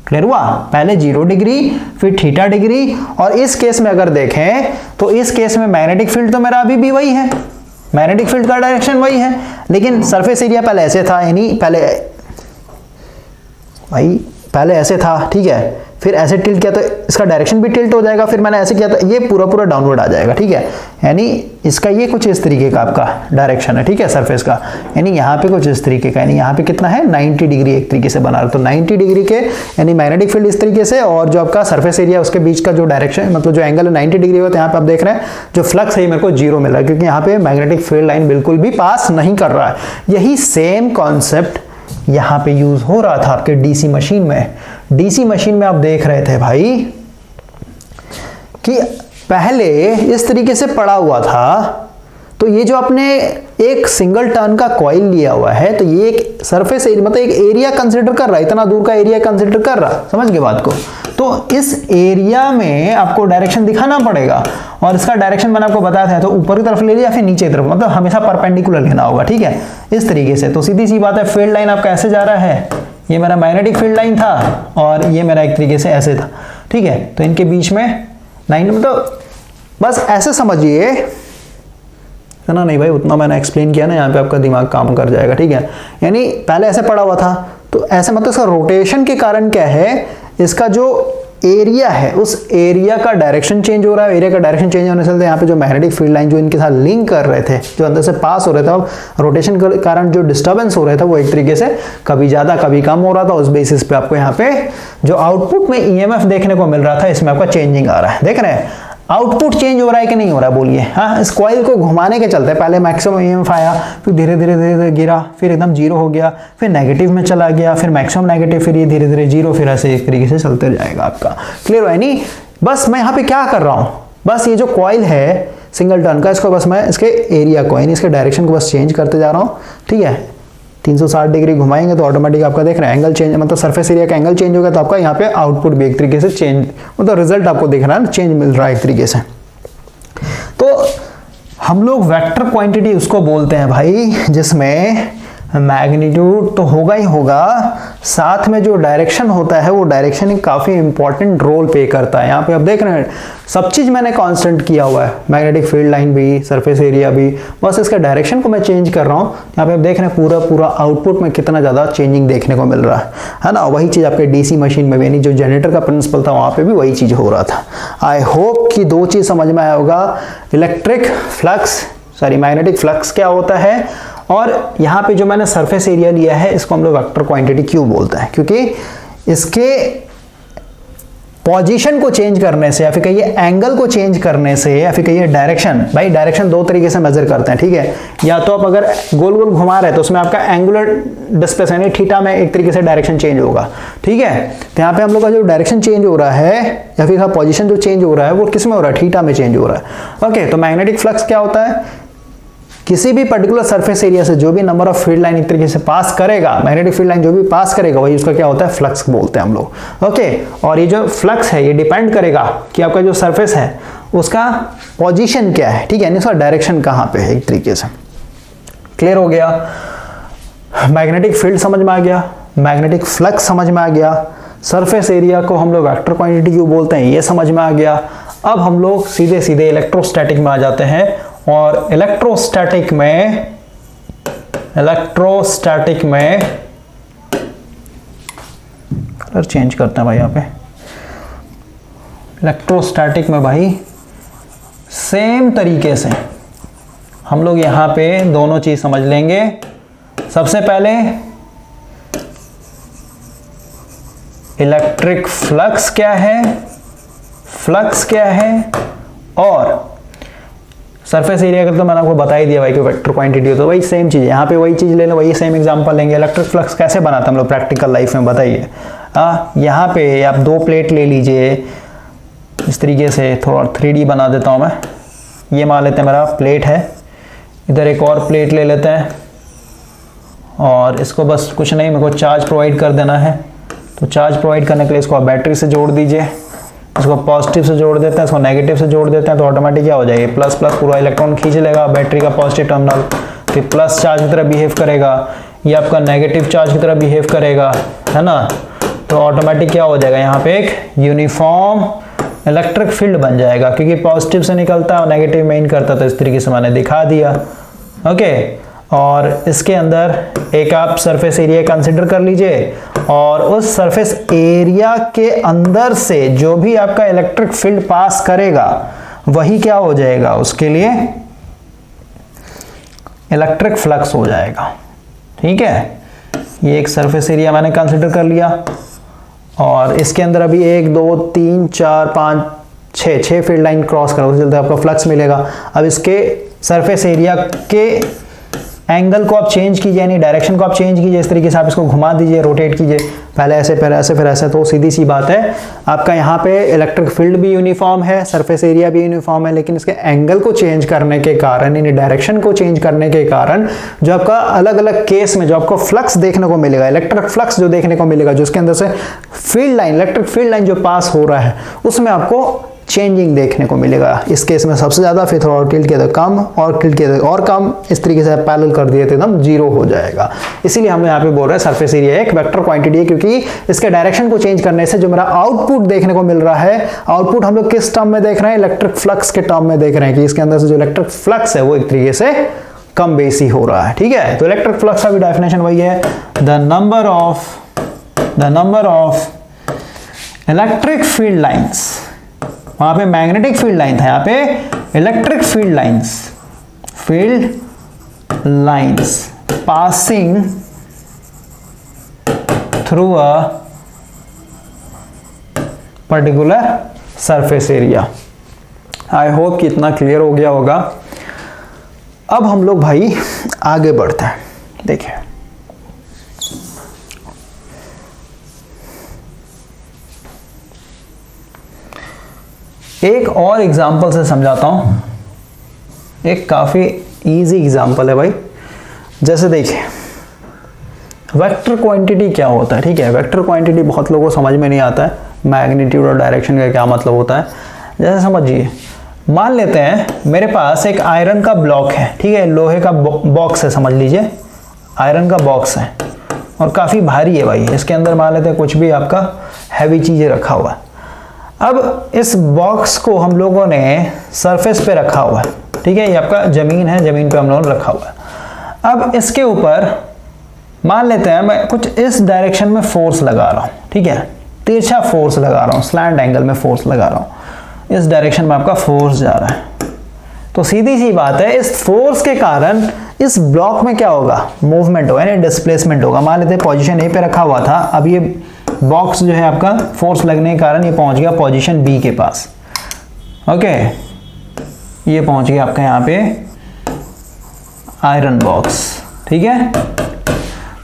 क्लियर हुआ, पहले 0 डिग्री फिर थीटा डिग्री। और इस केस में अगर देखें तो इस केस में मैग्नेटिक फील्ड तो मेरा अभी भी वही है, मैग्नेटिक फील्ड का डायरेक्शन वही है, लेकिन सरफेस एरिया पहले ऐसे था, यानी पहले ऐसे था, ठीक है, फिर ऐसे टिल्ट किया तो इसका डायरेक्शन भी टिल्ट हो जाएगा, फिर मैंने ऐसे किया तो ये पूरा डाउनवर्ड आ जाएगा, ठीक है। यानी इसका ये कुछ इस तरीके का आपका डायरेक्शन है, ठीक है, सरफेस का, यानी यहाँ पे कुछ इस तरीके का, यानी यहाँ पे कितना है 90 डिग्री एक तरीके से बना रहा, तो 90 डिग्री के यानी मैग्नेटिक फील्ड इस तरीके से, और जो आपका सरफेस एरिया उसके बीच का जो डायरेक्शन मतलब जो एंगल है 90 डिग्री होता है। यहाँ पे आप देख रहे हैं जो फ्लक्स है मेरे को 0 मिल रहा है, क्योंकि यहाँ पे मैग्नेटिक फील्ड लाइन बिल्कुल भी पास नहीं कर रहा है। यही सेम कॉन्सेप्ट यहां पे यूज हो रहा था आपके डीसी मशीन में। डीसी मशीन में आप देख रहे थे भाई कि पहले इस तरीके से पड़ा हुआ था, तो ये जो आपने एक सिंगल टर्न का कॉइल लिया हुआ है, तो ये एक सरफेस एरिया मतलब एक एरिया कंसीडर कर रहा है, इतना दूर का एरिया कंसीडर कर रहा, समझ गए बात को। तो इस एरिया में आपको डायरेक्शन दिखाना पड़ेगा, और इसका डायरेक्शन मैंने आपको बताया था, तो ऊपर की तरफ ले लिया फिर नीचे की तरफ, मतलब हमेशा परपेंडिकुलर लेना होगा, ठीक है, इस तरीके से। तो सीधी सी बात है, फील्ड लाइन आपका ऐसे जा रहा है, ये मेरा मैग्नेटिक फील्ड लाइन था और ये मेरा एक तरीके से ऐसे था, ठीक है। तो इनके बीच में लाइन मतलब बस ऐसे समझिए, है ना, नहीं भाई उतना मैंने एक्सप्लेन किया ना, यहाँ पे आपका दिमाग काम कर जाएगा, ठीक है। यानी पहले ऐसे पड़ा हुआ था, तो ऐसे मतलब इसका रोटेशन के कारण क्या है, इसका जो एरिया है उस एरिया का डायरेक्शन चेंज हो रहा है। एरिया का डायरेक्शन चेंज होने से यहाँ पे जो मैग्नेटिक फील्ड लाइन जो इनके साथ लिंक कर रहे थे, जो अंदर से पास हो रहे थे, अब रोटेशन के कारण जो डिस्टर्बेंस हो रहा था वो एक तरीके से कभी ज्यादा कभी कम हो रहा था। उस बेसिस पे आपको यहाँ पे जो आउटपुट में ईएमएफ देखने को मिल रहा था, इसमें आपका चेंजिंग आ रहा है, देख रहे हैं। आउटपुट चेंज हो रहा है कि नहीं हो रहा है बोलिए। हाँ, इस कॉइल को घुमाने के चलते पहले मैक्सिमम ईएमएफ आया, फिर धीरे धीरे धीरे धीरे गिरा, फिर एकदम जीरो हो गया, फिर नेगेटिव में चला गया, फिर मैक्सिमम नेगेटिव, फिर ये धीरे धीरे जीरो, फिर ऐसे एक तरीके से चलते जाएगा आपका। क्लियर है नहीं? बस मैं यहाँ पे क्या कर रहा हूँ, बस ये जो कॉइल है सिंगल टर्न का, इसको बस मैं इसके एरिया को यानी इसके डायरेक्शन को बस चेंज करते जा रहा हूँ। ठीक है, 360 डिग्री घुमाएंगे तो ऑटोमेटिक आपका देख रहे हैं एंगल चेंज, मतलब सरफेस एरिया का एंगल चेंज होगा तो आपका यहाँ पे आउटपुट भी एक तरीके से चेंज, मतलब रिजल्ट आपको दिख रहा है ना, चेंज मिल रहा है एक तरीके से। तो हम लोग वेक्टर क्वांटिटी उसको बोलते हैं भाई जिसमें मैग्नीट्यूड तो होगा ही होगा, साथ में जो डायरेक्शन होता है वो डायरेक्शन काफ़ी इंपॉर्टेंट रोल प्ले करता है। यहाँ पे आप देख रहे हैं सब चीज़ मैंने कांस्टेंट किया हुआ है, मैग्नेटिक फील्ड लाइन भी, सरफेस एरिया भी, बस इसका डायरेक्शन को मैं चेंज कर रहा हूँ। यहाँ पे आप देख रहे हैं पूरा पूरा आउटपुट में कितना ज़्यादा चेंजिंग देखने को मिल रहा है ना। वही चीज़ आपके डीसी मशीन में भी, यानी जो जनरेटर का प्रिंसिपल था वहाँ पर भी वही चीज़ हो रहा था। आई होप कि दो चीज़ समझ में आया होगा, मैग्नेटिक फ्लक्स क्या होता है, और यहाँ पे जो मैंने सरफेस एरिया लिया है इसको हम लोग वेक्टर क्वांटिटी क्यों बोलते हैं, क्योंकि इसके पोजीशन को चेंज करने से या फिर कहिए एंगल को चेंज करने से या फिर कहिए डायरेक्शन, भाई डायरेक्शन दो तरीके से मेजर करते हैं। ठीक है, या तो आप अगर गोल गोल घुमा रहे हैं तो उसमें आपका एंगुलर डिस्प्लेसमेंट यानी थीटा में एक तरीके से डायरेक्शन चेंज होगा। ठीक है, तो यहाँ पे हम लोग का जो डायरेक्शन चेंज हो रहा है या फिर पोजीशन जो चेंज हो रहा है वो किस में हो रहा है, थीटा में चेंज हो रहा है। ओके, तो मैग्नेटिक फ्लक्स क्या होता है, किसी भी पर्टिकुलर सरफेस एरिया से जो भी नंबर ऑफ फील्ड लाइन एक तरीके से पास करेगा, मैग्नेटिक फील्ड लाइन जो भी पास करेगा वही उसका क्या होता है, फ्लक्स बोलते हैं हम लोग। ओके, और ये जो फ्लक्स है ये डिपेंड करेगा कि आपका जो सरफेस है उसका पोजीशन क्या है। ठीक है, यानी उसका डायरेक्शन कहाँ पे है एक तरीके से। क्लियर हो गया? मैग्नेटिक फील्ड समझ में आ गया, मैग्नेटिक फ्लक्स समझ में आ गया, सरफेस एरिया को हम लोग वेक्टर क्वांटिटी क्यों बोलते हैं ये समझ में आ गया। अब हम लोग सीधे सीधे इलेक्ट्रोस्टैटिक में आ जाते हैं, और इलेक्ट्रोस्टैटिक में कलर चेंज करते हैं भाई यहाँ पे। इलेक्ट्रोस्टैटिक में भाई सेम तरीके से हम लोग यहाँ पे दोनों चीज समझ लेंगे। सबसे पहले इलेक्ट्रिक फ्लक्स क्या है, और सरफेस एरिया का तो मैंने आपको बता ही दिया भाई कि वेक्टर क्वांटिटी हो, तो वही सेम चीज़ है यहाँ पे, वही चीज़ ले लो, वही सेम एग्जांपल लेंगे। इलेक्ट्रिक फ्लक्स कैसे बनाते हैं हम लोग प्रैक्टिकल लाइफ में, बताइए। यहाँ पे आप दो प्लेट ले लीजिए इस तरीके से, थोड़ा 3D बना देता हूँ मैं। ये मान लेते हैं मेरा प्लेट है, इधर एक और प्लेट ले लेते हैं, और इसको बस कुछ नहीं, मेरे को चार्ज प्रोवाइड कर देना है। तो चार्ज प्रोवाइड करने के लिए इसको आप बैटरी से जोड़ दीजिए, इसको पॉजिटिव से जोड़ देते हैं, इसको नेगेटिव से जोड़ देते हैं, तो ऑटोमेटिक क्या हो जाएगा, प्लस प्लस पूरा इलेक्ट्रॉन खींच लेगा बैटरी का पॉजिटिव टर्मिनल, फिर प्लस चार्ज की तरह बिहेव करेगा, ये आपका नेगेटिव चार्ज की तरह बिहेव करेगा, है ना। तो ऑटोमेटिक क्या हो जाएगा, यहाँ पे एक यूनिफॉर्म इलेक्ट्रिक फील्ड बन जाएगा, क्योंकि पॉजिटिव से निकलता है और नेगेटिव में इन करता है, तो इस तरीके से मैंने दिखा दिया। ओके, और इसके अंदर एक आप सरफेस एरिया कंसिडर कर लीजिए, और उस सरफेस एरिया के अंदर से जो भी आपका इलेक्ट्रिक फील्ड पास करेगा वही क्या हो जाएगा, उसके लिए इलेक्ट्रिक फ्लक्स हो जाएगा। ठीक है, ये एक सरफेस एरिया मैंने कंसिडर कर लिया, और इसके अंदर अभी 1 2 3 4 5 6 फील्ड लाइन क्रॉस करो, उसके चलते आपको फ्लक्स मिलेगा। अब इसके सरफेस एरिया के एंगल को आप चेंज कीजिए, यानी डायरेक्शन को आप चेंज कीजिए, इस तरीके से आप इसको घुमा दीजिए, रोटेट कीजिए, पहले ऐसे फिर ऐसे फिर ऐसे, तो सीधी सी बात है आपका यहाँ पे इलेक्ट्रिक फील्ड भी यूनिफॉर्म है, सरफेस एरिया भी यूनिफॉर्म है, लेकिन इसके एंगल को चेंज करने के कारण, यानी डायरेक्शन को चेंज करने के कारण जो आपका अलग अलग केस में जो आपको फ्लक्स देखने को मिलेगा, इलेक्ट्रिक फ्लक्स जो देखने को मिलेगा, जो उसके अंदर से field line, electric field line जो पास हो रहा है उसमें आपको चेंजिंग देखने को मिलेगा। इस केस में सबसे ज्यादा, फिर थोड़ा टिल्ट किया तो कम, और टिल्ट किया तो और कम, इस तरीके से पैरेलल कर दिए तो एकदम जीरो हो जाएगा। इसीलिए हम यहाँ पे बोल रहे हैं सरफेस एरिया एक वेक्टर क्वांटिटी है, क्योंकि इसके डायरेक्शन को चेंज करने से जो मेरा आउटपुट देखने को मिल रहा है, आउटपुट हम लोग किस टर्म में देख रहे हैं, इलेक्ट्रिक फ्लक्स के टर्म में देख रहे हैं, कि इसके अंदर से जो इलेक्ट्रिक फ्लक्स है वो एक तरीके से कम बेसी हो रहा है। ठीक है, तो इलेक्ट्रिक फ्लक्स का भी डेफिनेशन वही है, the number of electric field lines, वहां पे मैग्नेटिक फील्ड लाइन था, यहाँ पे electric field lines passing through a particular surface area. I hope कि इतना क्लियर हो गया होगा। अब हम लोग भाई आगे बढ़ते हैं। देखिए एक और एग्जांपल से समझाता हूं, एक काफी इजी एग्जांपल है भाई। जैसे देखिए वेक्टर क्वांटिटी क्या होता है, ठीक है। वेक्टर क्वांटिटी बहुत लोगों को समझ में नहीं आता है, मैग्नीट्यूड और डायरेक्शन का क्या मतलब होता है। जैसे समझिए, मान लेते हैं मेरे पास एक आयरन का ब्लॉक है, ठीक है, लोहे का बॉक्स है, समझ लीजिए आयरन का बॉक्स है और काफ़ी भारी है भाई। इसके अंदर मान लेते हैं कुछ भी आपका हैवी चीज़ें रखा हुआ है। अब इस बॉक्स को हम लोगों ने सरफेस पे रखा हुआ है, ठीक है, ये आपका ज़मीन है, ज़मीन पे हम लोगों ने रखा हुआ है। अब इसके ऊपर मान लेते हैं मैं कुछ इस डायरेक्शन में फोर्स लगा रहा हूँ, ठीक है, तिरछा फोर्स लगा रहा हूँ, स्लैंट एंगल में फोर्स लगा रहा हूँ, इस डायरेक्शन में आपका फोर्स जा रहा है। तो सीधी सी बात है, इस फोर्स के कारण इस ब्लॉक में क्या होगा, मूवमेंट होगा, यानी डिस्प्लेसमेंट होगा। मान लेते हैं पोजीशन ए पे रखा हुआ था, अब ये बॉक्स जो है आपका फोर्स लगने के कारण ये पहुंच गया पोजीशन बी के पास। ओके, ये पहुंच गया आपका यहाँ पे आयरन बॉक्स, ठीक है।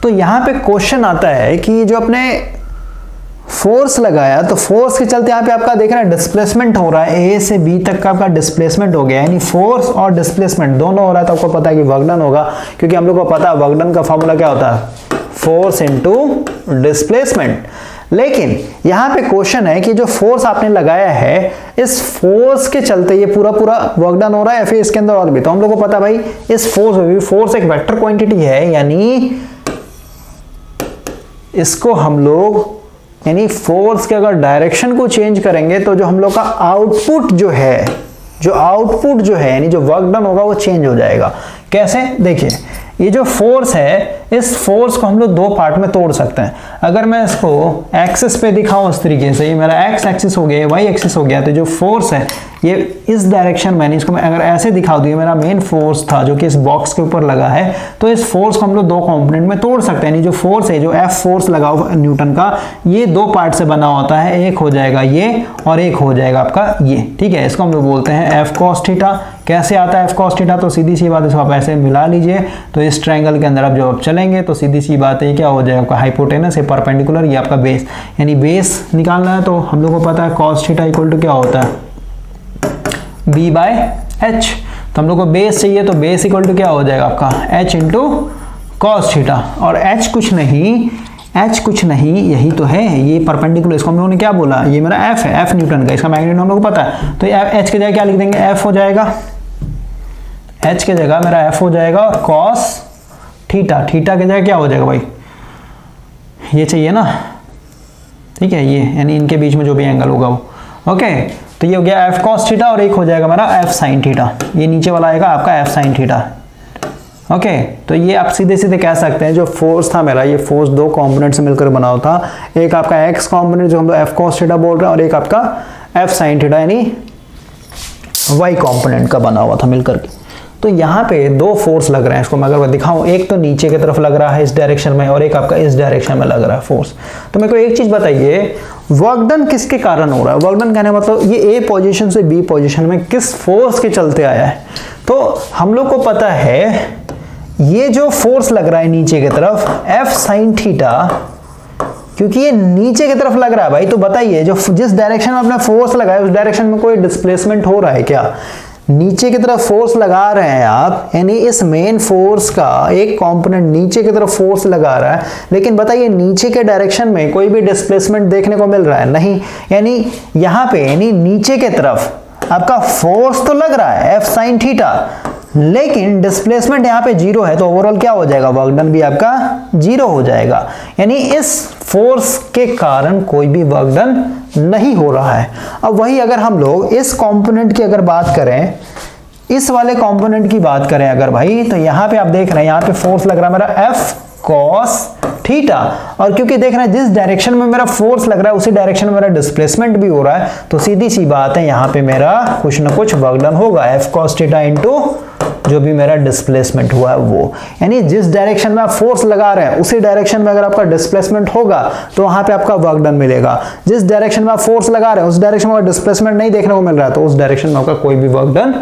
तो यहाँ पे क्वेश्चन आता है कि जो अपने फोर्स लगाया, तो फोर्स के चलते यहाँ पे आपका देख रहा है डिस्प्लेसमेंट हो रहा है, ए से बी तक का आपका डिस्प्लेसमेंट हो गया, यानी फोर्स और डिस्प्लेसमेंट दोनों हो रहा है। तो आपको पता है कि वर्क डन होगा, क्योंकि हम लोग को पता है वर्क डन का फॉर्मूला क्या होता है, फोर्स इनटू डिस्प्लेसमेंट। लेकिन यहाँ पे क्वेश्चन है कि जो फोर्स आपने लगाया है, इस फोर्स के चलते ये पूरा वर्क डन हो रहा है या फिर इसके अंदर और भी। तो हम लोग को पता है भाई इस फोर्स एक वेक्टर क्वांटिटी है, यानी इसको हम लोग, यानी फोर्स के अगर डायरेक्शन को चेंज करेंगे तो जो हम लोग का आउटपुट जो है यानी जो वर्क डन होगा वो चेंज हो जाएगा। कैसे, देखिए ये जो फोर्स है, इस फोर्स को हम लोग दो पार्ट में तोड़ सकते हैं। अगर मैं इसको एक्सिस पे दिखाऊं इस तरीके से, ये मेरा एक्स एक्सिस हो गया, वाई एक्सिस हो गया, तो जो फोर्स है ये इस डायरेक्शन में, इसको मैं अगर ऐसे दिखा दूं, ये मेरा मेन फोर्स था जो कि इस बॉक्स के ऊपर लगा है, तो इस फोर्स को हम लोग दो कंपोनेंट में तोड़ सकते हैं। यानी जो फोर्स है, जो एफ फोर्स लगा हुआ न्यूटन का, ये दो पार्ट से बना होता है, एक हो जाएगा ये और एक हो जाएगा आपका ये, ठीक है। इसको हम लोग बोलते हैं एफ कॉस थीटा। कैसे आता है एफ कॉस थीटा, तो सीधी सी बात है, इसको आप ऐसे मिला लीजिए, तो इस ट्रायंगल के अंदर आप जब आप चलेंगे तो सीधी सी बात है क्या हो जाएगा, आपका हाइपोटेनस है परपेंडिकुलर, ये आपका बेस, यानी बेस निकालना है। तो हम लोग को पता है कॉस थीटा इक्वल टू क्या होता है, b बाय एच। तो हम लोग को बेस चाहिए, तो बेस इक्वल टू क्या हो जाएगा आपका h इंटू कॉस थीटा, और h कुछ नहीं यही तो है, ये परपेंडिकुलर, इसको हम लोगों ने क्या बोला, ये मेरा f है, f न्यूटन का, इसका मैग्नीट्यूड हम लोग को पता है। तो h के जगह क्या लिख देंगे, f हो जाएगा, h के जगह मेरा f हो जाएगा, और कॉस थीटा की जगह क्या हो जाएगा भाई, ये चाहिए ना, ठीक है, ये यानी इनके बीच में जो भी एंगल होगा वो। ओके, तो ये हो गया एफ कॉस थीटा, और एक हो जाएगा मेरा एफ साइन थीटा, ये नीचे वाला आएगा आपका एफ साइन थीटा। ओके, तो ये आप सीधे सीधे कह सकते हैं जो फोर्स था मेरा, ये फोर्स दो कंपोनेंट से मिलकर बना हुआ था, एक आपका एक्स कंपोनेंट जो हम लोग एफ कॉस थीटा बोल रहे हैं, और एक आपका एफ साइन थीटा यानी वाई कंपोनेंट का बना हुआ था मिलकर के। तो यहाँ पे दो फोर्स लग रहे हैं, इसको मैं अगर दिखाऊं, एक तो नीचे की तरफ लग रहा है इस डायरेक्शन में, और एक आपका इस डायरेक्शन में लग रहा है फोर्स। तो मेरे को एक चीज बताइए, वर्क डन किसके कारण हो रहा है, वर्क डन कहने मतलब ये ए पोजीशन से बी पोजीशन में किस फोर्स के चलते आया है। तो हम लोग को पता है ये जो फोर्स लग रहा है नीचे की तरफ एफ साइन थीटा, क्योंकि ये नीचे की तरफ लग रहा है भाई, तो बताइए जो जिस डायरेक्शन में अपना फोर्स लगा है उस डायरेक्शन में कोई डिस्प्लेसमेंट हो रहा है क्या, नीचे की तरफ फोर्स लगा रहे हैं आप, यानी इस मेन फोर्स का एक कंपोनेंट नीचे की तरफ फोर्स लगा रहा है, लेकिन बताइए नीचे के डायरेक्शन में कोई भी डिस्प्लेसमेंट देखने को मिल रहा है नहीं, यानी यहाँ पे यानी नीचे के तरफ आपका फोर्स तो लग रहा है एफ साइन थीटा, लेकिन डिस्प्लेसमेंट यहाँ पे जीरो है, तो ओवरऑल क्या हो जाएगा, वर्क डन भी आपका जीरो हो जाएगा। यानी इस फोर्स के कारण कोई भी वर्क डन नहीं हो रहा है। अब वही अगर हम लोग इस कंपोनेंट की अगर बात करें, इस वाले कंपोनेंट की बात करें अगर भाई, तो यहाँ पे आप देख रहे हैं यहाँ पे फोर्स लग रहा है मेरा एफ कॉस थीटा, और क्योंकि देख रहे हैं जिस डायरेक्शन में मेरा फोर्स लग रहा है उसी डायरेक्शन में मेरा डिस्प्लेसमेंट भी हो रहा है, तो सीधी सी बात है यहाँ पे मेरा कुछ ना कुछ वर्क डन होगा, एफ कॉस थीटा इंटू जो भी मेरा डिस्प्लेसमेंट हुआ है वो, यानी जिस डायरेक्शन में आप फोर्स लगा रहे हैं उसी डायरेक्शन में अगर आपका डिस्प्लेसमेंट होगा तो वहां पे आपका वर्क डन मिलेगा। जिस डायरेक्शन में आप फोर्स लगा रहे हैं उस डायरेक्शन में डिस्प्लेसमेंट नहीं देखने को मिल रहा है तो उस डायरेक्शन में आपका कोई भी वर्क डन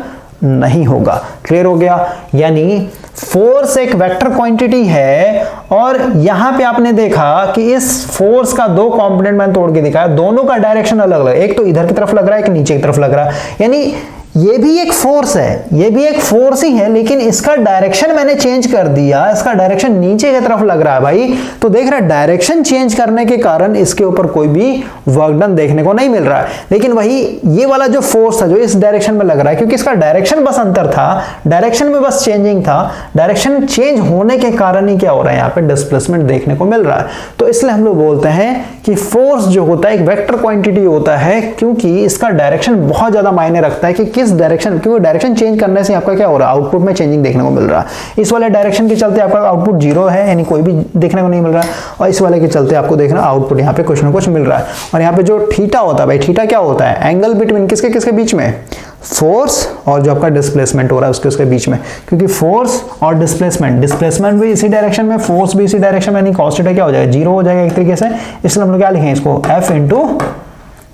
नहीं होगा। क्लियर हो गया? यानी फोर्स एक वेक्टर क्वांटिटी है और यहां पे आपने देखा कि इस फोर्स का दो कंपोनेंट मैंने तोड़ के दिखाया, दोनों का डायरेक्शन अलग अलग, एक तो इधर की तरफ लग रहा है, एक नीचे की तरफ लग रहा है। यानी ये भी एक फोर्स है, ये भी एक फोर्स ही है, लेकिन इसका डायरेक्शन मैंने चेंज कर दिया, इसका डायरेक्शन नीचे की तरफ लग रहा है भाई। तो देख रहा है डायरेक्शन चेंज करने के कारण इसके ऊपर कोई भी वर्क डन देखने को नहीं मिल रहा है। लेकिन वही ये वाला जो फोर्स था जो इस डायरेक्शन में लग रहा है, क्योंकि इसका डायरेक्शन बस अंतर था, डायरेक्शन में बस चेंजिंग था, डायरेक्शन चेंज होने के कारण ही क्या हो रहा है, यहाँ पे डिस्प्लेसमेंट देखने को मिल रहा है। तो इसलिए हम लोग बोलते हैं कि फोर्स जो होता है एक वेक्टर क्वांटिटी होता है, क्योंकि इसका डायरेक्शन बहुत ज्यादा मायने रखता है कि किस डायरेक्शन, क्योंकि डायरेक्शन चेंज करने से आपका क्या हो रहा है, आउटपुट में चेंजिंग देखने को मिल रहा है। इस वाले डायरेक्शन के चलते आपका आउटपुट जीरो है, यानी कोई भी देखने को नहीं मिल रहा है, और इस वाले के चलते आपको देखना आउटपुट यहाँ पे कुछ ना कुछ मिल रहा है। और यहाँ पे जो थीटा होता है भाई, थीटा क्या होता है, एंगल बिटवीन किसके किसके बीच में, फोर्स और जो आपका डिस्प्लेसमेंट हो रहा है उसके बीच में। क्योंकि फोर्स और डिस्प्लेसमेंट भी इसी डायरेक्शन में, फोर्स भी इसी डायरेक्शन में, यानी cos थीटा क्या हो जाएगा, जीरो हो जाएगा एक तरीके से। इसलिए हम लोग क्या लिखेंगे इसको, F इंटू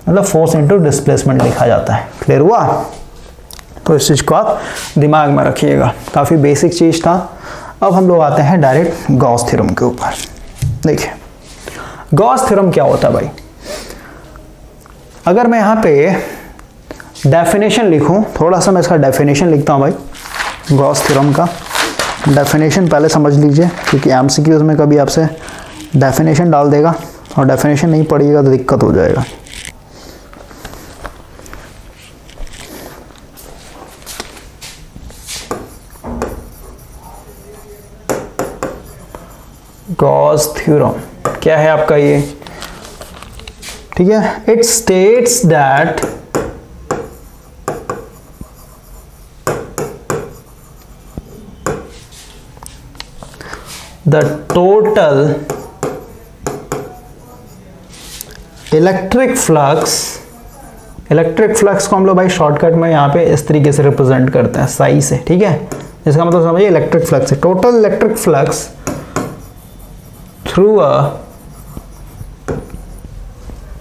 मतलब फोर्स इंटू डिस्प्लेसमेंट लिखा जाता है। क्लियर हुआ? तो इस चीज को आप दिमाग में रखिएगा, काफी बेसिक चीज था। अब हम लोग आते हैं डायरेक्ट गॉस थ्योरम के ऊपर। देखिए गॉस थ्योरम क्या होता है भाई, अगर मैं यहाँ पे डेफिनेशन लिखूं, थोड़ा सा मैं इसका डेफिनेशन लिखता हूं भाई। गॉस थ्योरम का डेफिनेशन पहले समझ लीजिए, क्योंकि एमसीक्यूज में कभी आपसे डेफिनेशन डाल देगा और डेफिनेशन नहीं पढ़िएगा तो दिक्कत हो जाएगा। गॉस थ्योरम क्या है आपका ये, ठीक है। It states that the total electric flux को हम लोग भाई शॉर्टकट में यहाँ पे इस तरीके से रिप्रेजेंट करते हैं साई से, ठीक है। इसका मतलब समझिए इलेक्ट्रिक फ्लक्स है, टोटल इलेक्ट्रिक फ्लक्स थ्रू अ,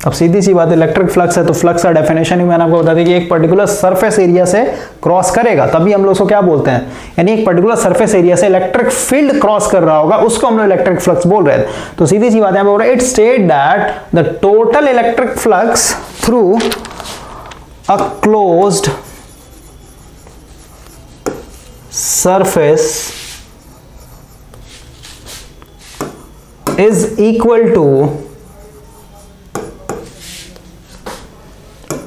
अब सीधी सी बात है इलेक्ट्रिक फ्लक्स है तो फ्लक्स का डेफिनेशन ही मैंने आपको बता दिया कि एक पर्टिकुलर सरफेस एरिया से क्रॉस करेगा, तभी हम लोग उसको क्या बोलते हैं, यानी एक पर्टिकुलर सरफेस एरिया से इलेक्ट्रिक फील्ड क्रॉस कर रहा होगा, उसको हम लोग इलेक्ट्रिक फ्लक्स बोल रहे थे। तो सीधी सी बात है बोल रहे it state that the total electric flux through a closed surface is equal to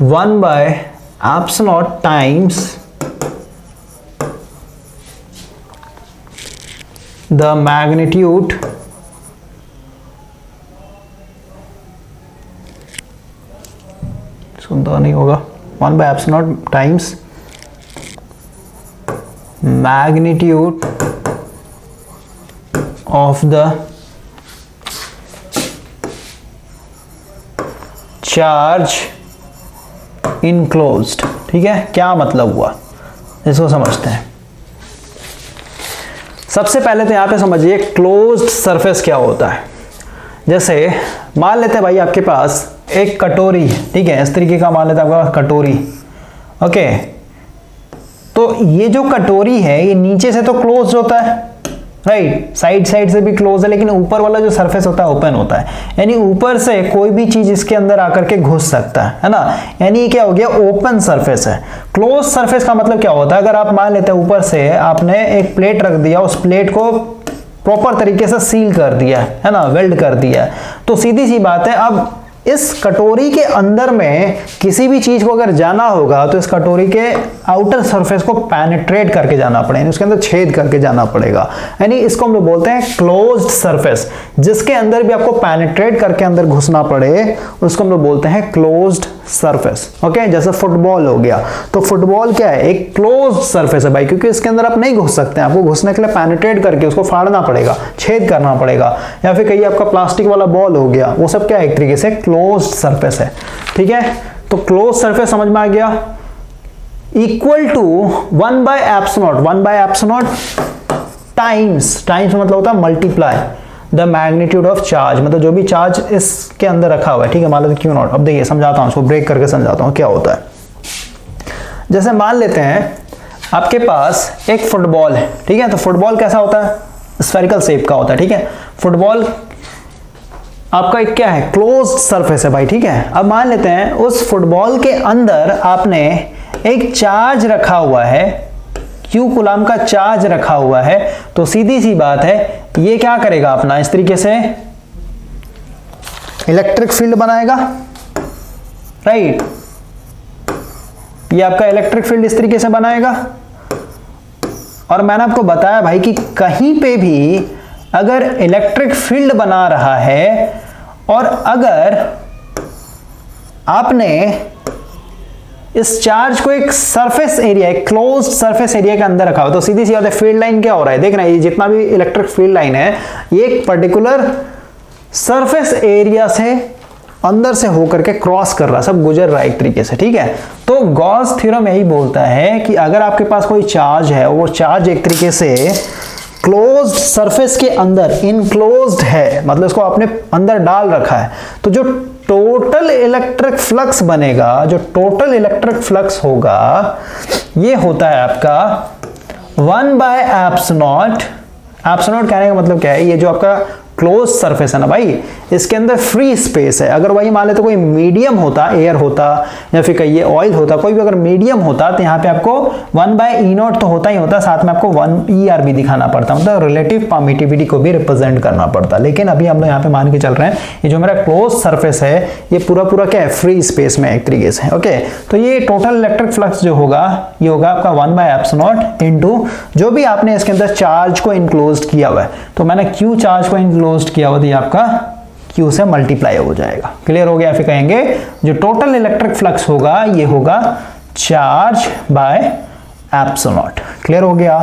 1 by epsilon naught times the magnitude सुनता नहीं होगा, 1 by epsilon naught times magnitude of the charge enclosed, ठीक है। क्या मतलब हुआ इसको समझते हैं। सबसे पहले तो यहां पे समझिए क्लोज्ड सरफेस क्या होता है। जैसे मान लेते हैं भाई आपके पास एक कटोरी, ठीक है, इस तरीके का मान लेते हैं आपका कटोरी, ओके। तो ये जो कटोरी है ये नीचे से तो क्लोज होता है, राइट, साइड से भी क्लोज है, लेकिन ऊपर वाला जो सरफेस होता है ओपन होता है, यानी ऊपर से कोई भी चीज इसके अंदर आकर के घुस सकता है ना, यानी ये क्या हो गया, ओपन सरफेस है। क्लोज सरफेस का मतलब क्या होता है, अगर आप मान लेते हैं ऊपर से आपने एक प्लेट रख दिया, उस प्लेट को प्रॉपर तरीके से सील कर दिया है ना, वेल्ड कर दिया है, तो सीधी सी बात है अब इस कटोरी के अंदर में किसी भी चीज को अगर जाना होगा तो इस कटोरी के आउटर सरफेस को पेनिट्रेट करके जाना पड़ेगा, उसके अंदर छेद करके जाना पड़ेगा, यानी इसको हम लोग बोलते हैं क्लोज्ड सरफेस। जिसके अंदर भी आपको पेनिट्रेट करके अंदर घुसना पड़े उसको हम लोग बोलते हैं क्लोज्ड सरफेस, ओके। जैसे फुटबॉल हो गया, तो फुटबॉल क्या है, एक क्लोज्ड सरफेस है भाई, क्योंकि इसके अंदर आप नहीं घुस सकते हैं, आपको घुसने के लिए पेनिट्रेट करके उसको फाड़ना पड़ेगा, छेद करना पड़ेगा। या फिर कहीं आपका प्लास्टिक वाला बॉल हो गया, वो सब क्या है, एक तरीके से क्लोज्ड सरफेस है, ठीक है। तो क्लोज सरफेस समझ में आ गया। Equal to 1 by epsilon, 1 by epsilon times मतलब होता है multiply the magnitude of charge, मतलब जो भी चार्ज इसके अंदर रखा हुआ है, ठीक है, मान लेते क्यू नॉट। अब देखिए समझाता हूँ, इसको ब्रेक करके समझाता हूँ क्या होता है। जैसे मान लेते हैं आपके पास एक फुटबॉल है, ठीक है, तो फुटबॉल कैसा होता है, स्फेरिकल शेप का होता है, ठीक है। फुटबॉल आपका एक क्या है, क्लोज्ड सरफेस है भाई, ठीक है। अब मान लेते हैं उस फुटबॉल के अंदर आपने एक चार्ज रखा हुआ है, क्यू कूलम का चार्ज रखा हुआ है, तो सीधी सी बात है ये क्या करेगा अपना, इस तरीके से इलेक्ट्रिक फील्ड बनाएगा, राइट। ये आपका इलेक्ट्रिक फील्ड इस तरीके से बनाएगा। और मैंने आपको बताया भाई कि कहीं पे भी अगर इलेक्ट्रिक फील्ड बना रहा है और अगर आपने इस चार्ज को एक सरफेस एरिया, एक क्लोज्ड सरफेस एरिया के अंदर रखा हो, तो सीधी सी बात है फील्ड लाइन क्या हो रहा है, देख रहे हैं ये जितना भी इलेक्ट्रिक फील्ड लाइन है ये एक पर्टिकुलर सरफेस एरिया से अंदर से होकर के क्रॉस कर रहा है, सब गुजर रहा है एक तरीके से, ठीक है। तो गॉस थ्योरम यही बोलता है कि अगर आपके पास कोई चार्ज है, वो चार्ज एक तरीके से क्लोज्ड सरफेस के अंदर इनक्लोज्ड है, मतलब इसको आपने अंदर डाल रखा है, तो जो टोटल इलेक्ट्रिक फ्लक्स बनेगा, जो टोटल इलेक्ट्रिक फ्लक्स होगा ये होता है आपका 1 बाय एप्सिलॉन। एप्सिलॉन कहने का मतलब क्या है, ये जो आपका क्लोज सरफेस है ना भाई, इसके अंदर फ्री स्पेस है। अगर वही मान लेते कोई मीडियम होता, एयर होता या फिर कहिए ऑयल होता, कोई भी अगर मीडियम होता तो यहाँ पे आपको 1 बाय ई नॉट तो होता ही होता, साथ में आपको 1 ER भी दिखाना पड़ता, मतलब रिलेटिव परमिटिविटी को भी रिप्रेजेंट करना पड़ता। लेकिन अभी हम लोग यहाँ पे मान के चल रहे हैं ये जो मेरा क्लोज सरफेस है ये पूरा क्या है, फ्री स्पेस में एक तरीके से, ओके। तो ये टोटल इलेक्ट्रिक फ्लक्स जो होगा ये होगा आपका 1 बाय एप्सिलॉन इनटू जो भी आपने इसके अंदर चार्ज को इनक्लोज किया हुआ है, तो मैंने क्यू चार्ज को इनक्लोज किया हुआ, तो ये आपका Q से मल्टीप्लाई हो जाएगा। क्लियर हो गया? फिर कहेंगे जो टोटल इलेक्ट्रिक फ्लक्स होगा ये होगा चार्ज बाय एप्सिलॉन। क्लियर हो गया?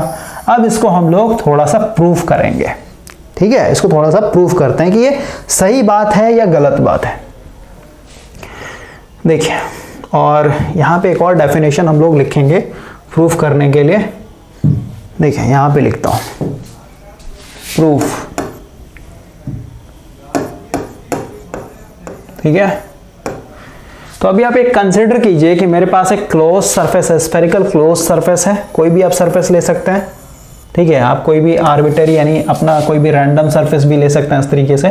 अब इसको हम लोग थोड़ा सा प्रूफ करेंगे, ठीक है, इसको थोड़ा सा प्रूफ करते हैं कि ये सही बात है या गलत बात है। देखिए, और यहां पे एक और डेफिनेशन हम लोग लिखेंगे प्रूफ करने के लिए। देखिए यहां पे लिखता हूं प्रूफ, ठीक है। तो अभी आप एक कंसिडर कीजिए कि मेरे पास एक क्लोज सरफेस है, स्फेरिकल क्लोज सरफेस है, कोई भी आप सरफेस ले सकते हैं, ठीक है। आप कोई भी आर्बिटरी यानी अपना कोई भी रैंडम सरफेस भी ले सकते हैं इस तरीके से,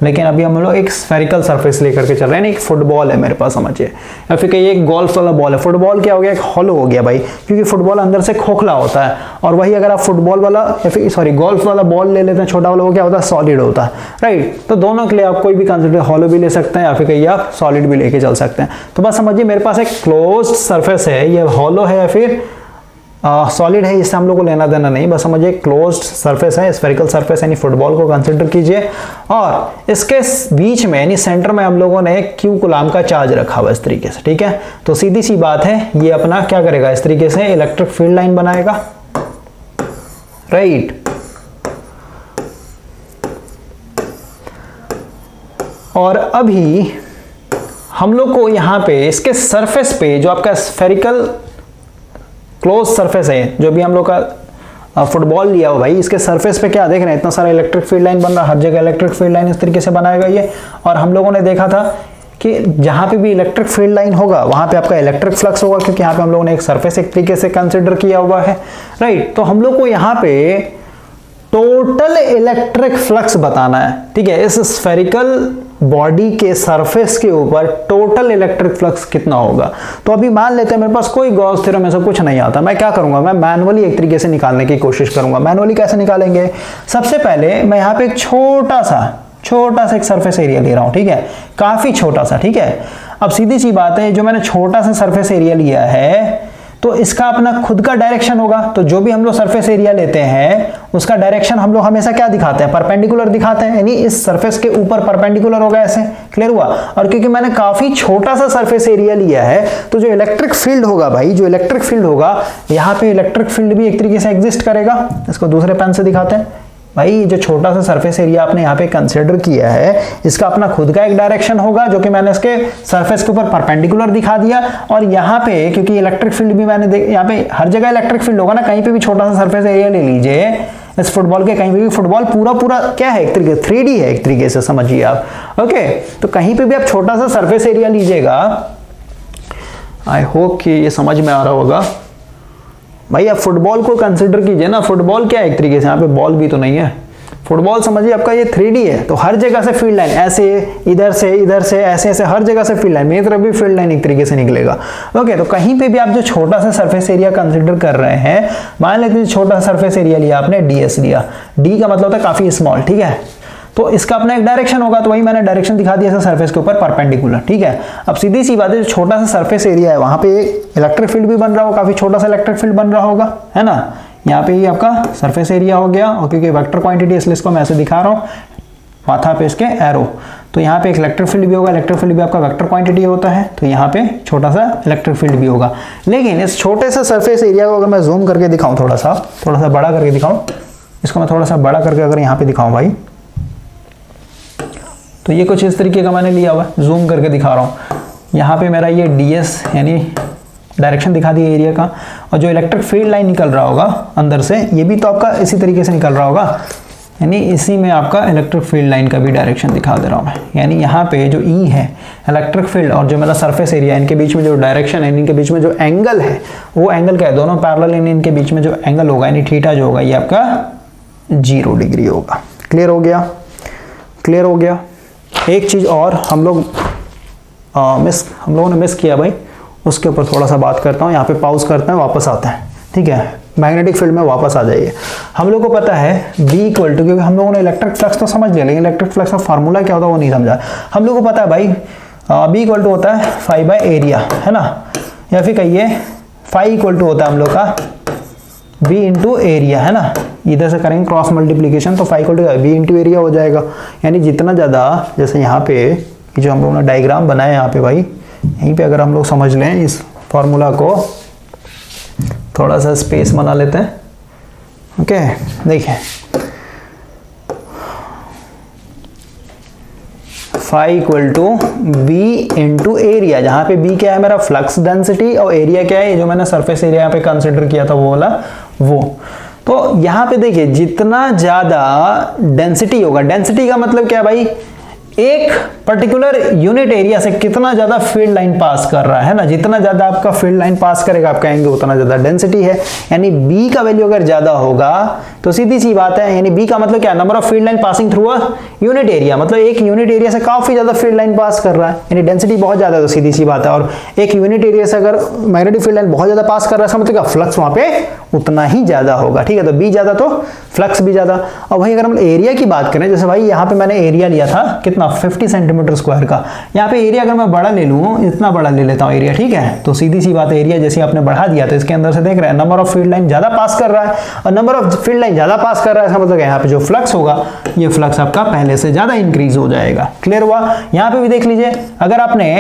लेकिन अभी हम लोग एक स्फेरिकल सरफेस लेकर के चल रहे हैं। एक फुटबॉल है मेरे पास समझिए, या फिर कहिए एक गोल्फ वाला बॉल है। फुटबॉल क्या हो गया, एक हॉलो हो गया भाई, क्योंकि फुटबॉल अंदर से खोखला होता है, और वही अगर आप फुटबॉल वाला या फिर सॉरी गोल्फ वाला बॉल ले लेते हैं छोटा वाला, वो क्या होता है, सॉलिड होता है, राइट। तो दोनों के लिए आप कोई भी कंसिडर हॉलो भी ले सकते हैं या फिर कहिए आप सॉलिड भी लेके चल सकते हैं। तो बस समझिए मेरे पास एक क्लोज्ड सरफेस है, ये हॉलो है या फिर सॉलिड है, इससे हम लोग को लेना देना नहीं, बस समझिए क्लोज्ड सरफेस है, स्फेरिकल सरफेस यानी फुटबॉल को कंसीडर कीजिए, और इसके बीच में यानी सेंटर में हम लोगों ने क्यू कूलम का चार्ज रखा हुआ इस तरीके से, ठीक है। तो सीधी सी बात है ये अपना क्या करेगा, इस तरीके से इलेक्ट्रिक फील्ड लाइन बनाएगा, राइट। और अभी हम लोग को यहां पे इसके सरफेस पे जो आपका स्फेरिकल क्लोज सरफेस है, जो भी हम लोग का फुटबॉल लिया हो भाई, इसके सरफेस पे क्या देख रहे हैं, इतना सारा इलेक्ट्रिक फील्ड लाइन बन रहा है, हर जगह इलेक्ट्रिक फील्ड लाइन इस तरीके से बनाएगा ये। और हम लोगों ने देखा था कि जहां पे भी इलेक्ट्रिक फील्ड लाइन होगा वहां पे आपका इलेक्ट्रिक फ्लक्स होगा, क्योंकि यहाँ पे हम लोगों ने एक सरफेस एक तरीके से कंसिडर किया हुआ है, राइट। तो हम लोग को यहाँ पे टोटल इलेक्ट्रिक फ्लक्स बताना है, ठीक है। इस स्फेरिकल बॉडी के सरफेस के ऊपर टोटल इलेक्ट्रिक फ्लक्स कितना होगा। तो अभी मान लेते हैं मेरे पास कोई गॉस थ्योरम में सब कुछ नहीं आता, मैं क्या करूंगा, मैं मैनुअली एक तरीके से निकालने की कोशिश करूंगा। मैनुअली कैसे निकालेंगे, सबसे पहले मैं यहाँ पे एक छोटा सा एक सरफेस एरिया ले रहा हूं, ठीक है, काफी छोटा सा, ठीक है। अब सीधी सी बात है, जो मैंने छोटा सा सरफेस एरिया लिया है तो इसका अपना खुद का डायरेक्शन होगा। तो जो भी हम लोग सरफेस एरिया लेते हैं उसका डायरेक्शन हम लोग हमेशा क्या दिखाते हैं, परपेंडिकुलर दिखाते हैं, यानी इस सरफेस के ऊपर परपेंडिकुलर होगा ऐसे। क्लियर हुआ? और क्योंकि मैंने काफी छोटा सा सरफेस एरिया लिया है तो जो इलेक्ट्रिक फील्ड होगा भाई, जो इलेक्ट्रिक फील्ड होगा यहाँ पे इलेक्ट्रिक फील्ड भी एक तरीके से एग्जिस्ट करेगा। इसको दूसरे पेन से दिखाते हैं, भाई जो छोटा सा सरफेस एरिया आपने यहाँ पे कंसिडर किया है, इसका अपना खुद का एक डायरेक्शन होगा जो कि मैंने इसके सरफेस के ऊपर परपेंडिकुलर दिखा दिया। और यहाँ पे क्योंकि इलेक्ट्रिक फील्ड भी मैंने यहाँ पे हर जगह इलेक्ट्रिक फील्ड होगा ना, कहीं पे भी छोटा सा सरफेस एरिया ले लीजिए इस फुटबॉल के, कहीं पे भी फुटबॉल पूरा क्या है, एक तरीके 3D है एक तरीके से, समझिए आप। ओके, तो कहीं पे भी आप छोटा सा सरफेस एरिया लीजिएगा, आई होप कि ये समझ में आ रहा होगा। भाई आप फुटबॉल को कंसिडर कीजिए ना, फुटबॉल क्या है एक तरीके से, यहाँ पे बॉल भी तो नहीं है, फुटबॉल समझिए आपका ये 3D है, तो हर जगह से फील्ड लाइन ऐसे, इधर से ऐसे हर जगह से फील्ड लाइन, मेरी तरफ भी फील्ड लाइन एक तरीके से निकलेगा। ओके, तो कहीं पे भी आप जो छोटा सा सरफेस एरिया कंसिडर कर रहे हैं, मान लेते हैं छोटा सा सरफेस एरिया लिया आपने, ds लिया, d का मतलब होता है काफी स्मॉल, ठीक है, तो इसका अपना एक डायरेक्शन होगा, तो वही मैंने डायरेक्शन दिखा दिया सरफेस के ऊपर परपेंडिकुलर, ठीक है। अब सीधी सी बात है, जो छोटा सा सरफेस एरिया है वहां पे इलेक्ट्रिक फील्ड भी बन रहा होगा, काफी छोटा सा इलेक्ट्रिक फील्ड बन रहा होगा, है ना। यहाँ पे ये आपका सरफेस एरिया हो गया, और क्योंकि वेक्टर क्वांटिटी इसलिए इसको मैं ऐसे दिखा रहा हूँ, माथा पे इसके एरो, तो यहाँ पे एक इलेक्ट्रिक फील्ड भी होगा, इलेक्ट्रिक फील्ड भी आपका वेक्टर क्वांटिटी होता है, तो यहाँ पे छोटा सा इलेक्ट्रिक फील्ड भी होगा। लेकिन इस छोटे से सरफेस एरिया को अगर मैं जूम करके दिखाऊं, थोड़ा सा बड़ा करके दिखाऊं, इसको मैं थोड़ा सा बड़ा करके अगर यहाँ पे दिखाऊं भाई, तो ये कुछ इस तरीके का मैंने लिया हुआ, जूम करके दिखा रहा हूँ। यहाँ पे मेरा ये ds यानी डायरेक्शन दिखा दी एरिया का, और जो इलेक्ट्रिक फील्ड लाइन निकल रहा होगा अंदर से, ये भी तो आपका इसी तरीके से निकल रहा होगा, यानी इसी में आपका इलेक्ट्रिक फील्ड लाइन का भी डायरेक्शन दिखा दे रहा हूँ मैं। यानी यहाँ पे जो E है इलेक्ट्रिक फील्ड और जो मेरा सरफेस एरिया, इनके बीच में जो डायरेक्शन है, इनके बीच में जो एंगल है, वो एंगल क्या है, दोनों पैरेलल, इनके बीच में जो एंगल होगा यानी थीटा जो होगा, ये आपका 0 डिग्री होगा। क्लियर हो गया। एक चीज और हम लोगों ने मिस किया भाई, उसके ऊपर थोड़ा सा बात करता हूँ, यहाँ पे पॉज करते हैं, वापस आते हैं, ठीक है। मैग्नेटिक फील्ड में वापस आ जाइए। हम लोगों को पता है B इक्वल टू, क्योंकि हम लोगों ने इलेक्ट्रिक फ्लक्स तो समझ लिया, लेकिन इलेक्ट्रिक फ्लक्स का फार्मूला क्या होता है वो नहीं समझा। हम लोगों को पता है भाई B इक्वल टू होता है फाई बाय एरिया, है ना, या फिर कहिए फाई इक्वल टू होता है हम लोग का B इंटू एरिया, है ना। इधर से करेंगे क्रॉस मल्टीप्लीकेशन, तो phi equal to B into area हो जाएगा। यानी जितना ज़्यादा, जैसे यहाँ पे जो हम लोगों ने डायग्राम बनाया यहाँ पे भाई, यहीं पे अगर हम लोग समझ लें इस फॉर्मूला को, थोड़ा सा स्पेस बना लेते हैं। ओके, देखिए phi equal to B into area, जहां पे बी क्या है मेरा फ्लक्स डेंसिटी, और एरिया क्या है, ये जो मैंने सरफेस एरिया यहाँ पे कंसिडर किया था वो वाला, वो। तो यहाँ पे देखिए जितना ज्यादा डेंसिटी होगा, डेंसिटी का मतलब क्या है भाई, एक पर्टिकुलर यूनिट एरिया से कितना ज्यादा फील्ड लाइन पास कर रहा है ना, जितना ज्यादा आपका फील्ड लाइन पास करेगा आप कहेंगे उतना ज्यादा डेंसिटी है। यानी B का वैल्यू अगर ज्यादा होगा तो सीधी सी बात है, यानी B का मतलब क्या, number of field line passing through a unit area, मतलब एक यूनिट एरिया से काफी ज्यादा फील्ड लाइन पास कर रहा है, यानी डेंसिटी बहुत ज्यादा है, तो सीधी सी बात है। और एक यूनिट एरिया से अगर मैग्नेटिक फील्ड लाइन बहुत ज्यादा पास कर रहा है, इसका मतलब क्या, फ्लक्स वहां पे उतना ही ज्यादा होगा, ठीक है। तो B ज्यादा तो फ्लक्स भी ज्यादा। और वही अगर हम एरिया की बात करें, जैसे भाई यहाँ पे मैंने एरिया लिया था कितना, 50 सेंटीमीटर स्क्वायर का। यहाँ पे एरिया अगर मैं बड़ा ले लूँ, इतना बड़ा ले लेता हूँ एरिया, ठीक है, तो सीधी सी बात है, एरिया जैसे आपने बढ़ा दिया तो इसके अंदर से देख रहे हैं नंबर ऑफ फील्ड लाइन ज्यादा पास कर रहा है, और नंबर ऑफ फील्ड लाइन ज्यादा पास कर रहा है, इसका मतलब यहाँ पे जो फ्लक्स होगा, ये फ्लक्स आपका पहले से ज्यादा इंक्रीज हो जाएगा। क्लियर हुआ। यहाँ पे भी देख लीजिए, अगर आपने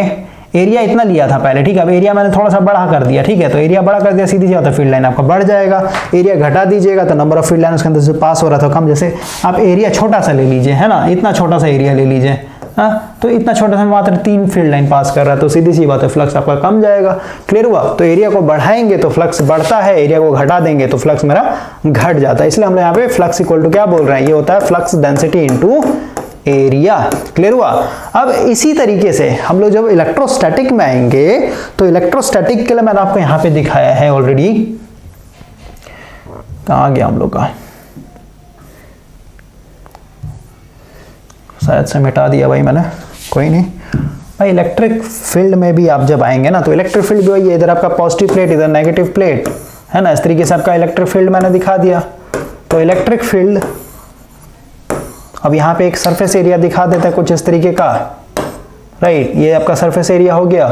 एरिया इतना लिया था पहले, ठीक है, अब एरिया मैंने थोड़ा सा बढ़ा कर दिया, ठीक है, तो एरिया बड़ा कर दिया, सीधी सी बात है फील्ड लाइन आपका बढ़ जाएगा। एरिया घटा दीजिएगा तो नंबर ऑफ फील्ड लाइन उसके अंदर से पास हो रहा था कम। जैसे आप एरिया छोटा सा ले लीजिए, है ना, इतना छोटा सा एरिया ले लीजिए, हाँ, तो इतना छोटा सा मात्र 3 फील्ड लाइन पास कर रहा है, तो सीधी सी बात है फ्लक्स आपका कम जाएगा। क्लियर हुआ। तो एरिया को बढ़ाएंगे तो फ्लक्स बढ़ता है, एरिया को घटा देंगे तो फ्लक्स मेरा घट जाता है। इसलिए हम यहाँ पे फ्लक्स इक्वल टू क्या बोल रहे हैं, ये होता है flux density into area. Clear हुआ। अब इसी तरीके से हम लोग जब इलेक्ट्रोस्टैटिक में आएंगे, तो इलेक्ट्रोस्टैटिक के लिए मैंने आपको यहाँ पे दिखाया है ऑलरेडी, कहाँ गया हम लोग का, शायद से मिटा दिया भाई मैंने, कोई नहीं भाई। इलेक्ट्रिक फील्ड में भी आप जब आएंगे ना, तो इलेक्ट्रिक फील्ड भी वही है, इधर आपका पॉजिटिव प्लेट, इधर नेगेटिव प्लेट, है ना, इस तरीके से आपका इलेक्ट्रिक फील्ड मैंने दिखा दिया। तो इलेक्ट्रिक फील्ड, अब यहाँ पे एक सरफेस एरिया दिखा देता है कुछ इस तरीके का, राइट, ये आपका सरफेस एरिया हो गया।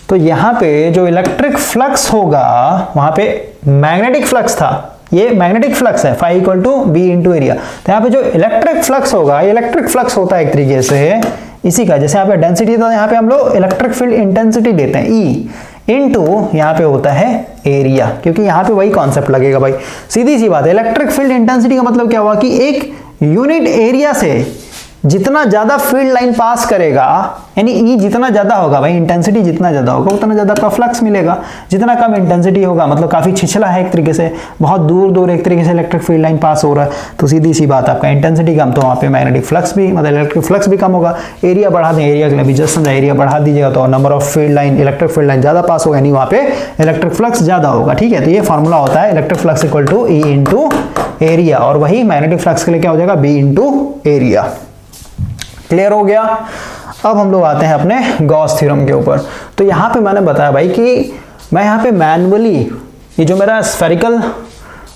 तो यहाँ पे जो इलेक्ट्रिक फ्लक्स होगा, वहां पे मैग्नेटिक फ्लक्स था, ये मैग्नेटिक फ्लक्स है, phi equal to B into area. तो यहाँ पे जो इलेक्ट्रिक फ्लक्स होगा, इलेक्ट्रिक फ्लक्स होता है एक तरीके से इसी का, जैसे यहाँ पे डेंसिटी था, यहाँ पे हम लोग इलेक्ट्रिक फील्ड इंटेंसिटी लेते हैं, ई इनटू यहाँ पे होता है एरिया, क्योंकि यहाँ पे वही कॉन्सेप्ट लगेगा भाई। सीधी सी बात है, इलेक्ट्रिक फील्ड इंटेंसिटी का मतलब क्या हुआ कि एक यूनिट एरिया से जितना ज्यादा फील्ड लाइन पास करेगा, यानी ई जितना ज्यादा होगा भाई, इंटेंसिटी जितना ज्यादा होगा उतना ज्यादा आपका फ्लक्स मिलेगा। जितना कम इंटेंसिटी होगा मतलब काफी छिछला है एक तरीके से, बहुत दूर दूर एक तरीके से इलेक्ट्रिक फील्ड लाइन पास हो रहा है, तो सीधी सी बात आपका इंटेंसिटी कम तो वहाँ पे मैग्नेटिक फ्लक्स भी मतलब इलेक्ट्रिक फ्लक्स भी कम होगा। एरिया बढ़ा दें, एरिया के लिए भी जस्ट समझा, एरिया बढ़ा दीजिएगा तो number of field line electric field line ज्यादा पास होगा, यानी वहाँ पे इलेक्ट्रिक फ्लक्स ज्यादा होगा। ठीक है, तो ये फॉर्मूला होता है electric flux equal to E into area, और वही मैग्नेटिक फ्लक्स के लिए क्या हो जाएगा, बी इंटू एरिया। क्लियर हो गया। अब हम लोग आते हैं अपने गॉस थ्योरम के ऊपर। तो यहां पे मैंने बताया भाई कि मैं यहां पे मैन्युअली ये जो मेरा स्फेरिकल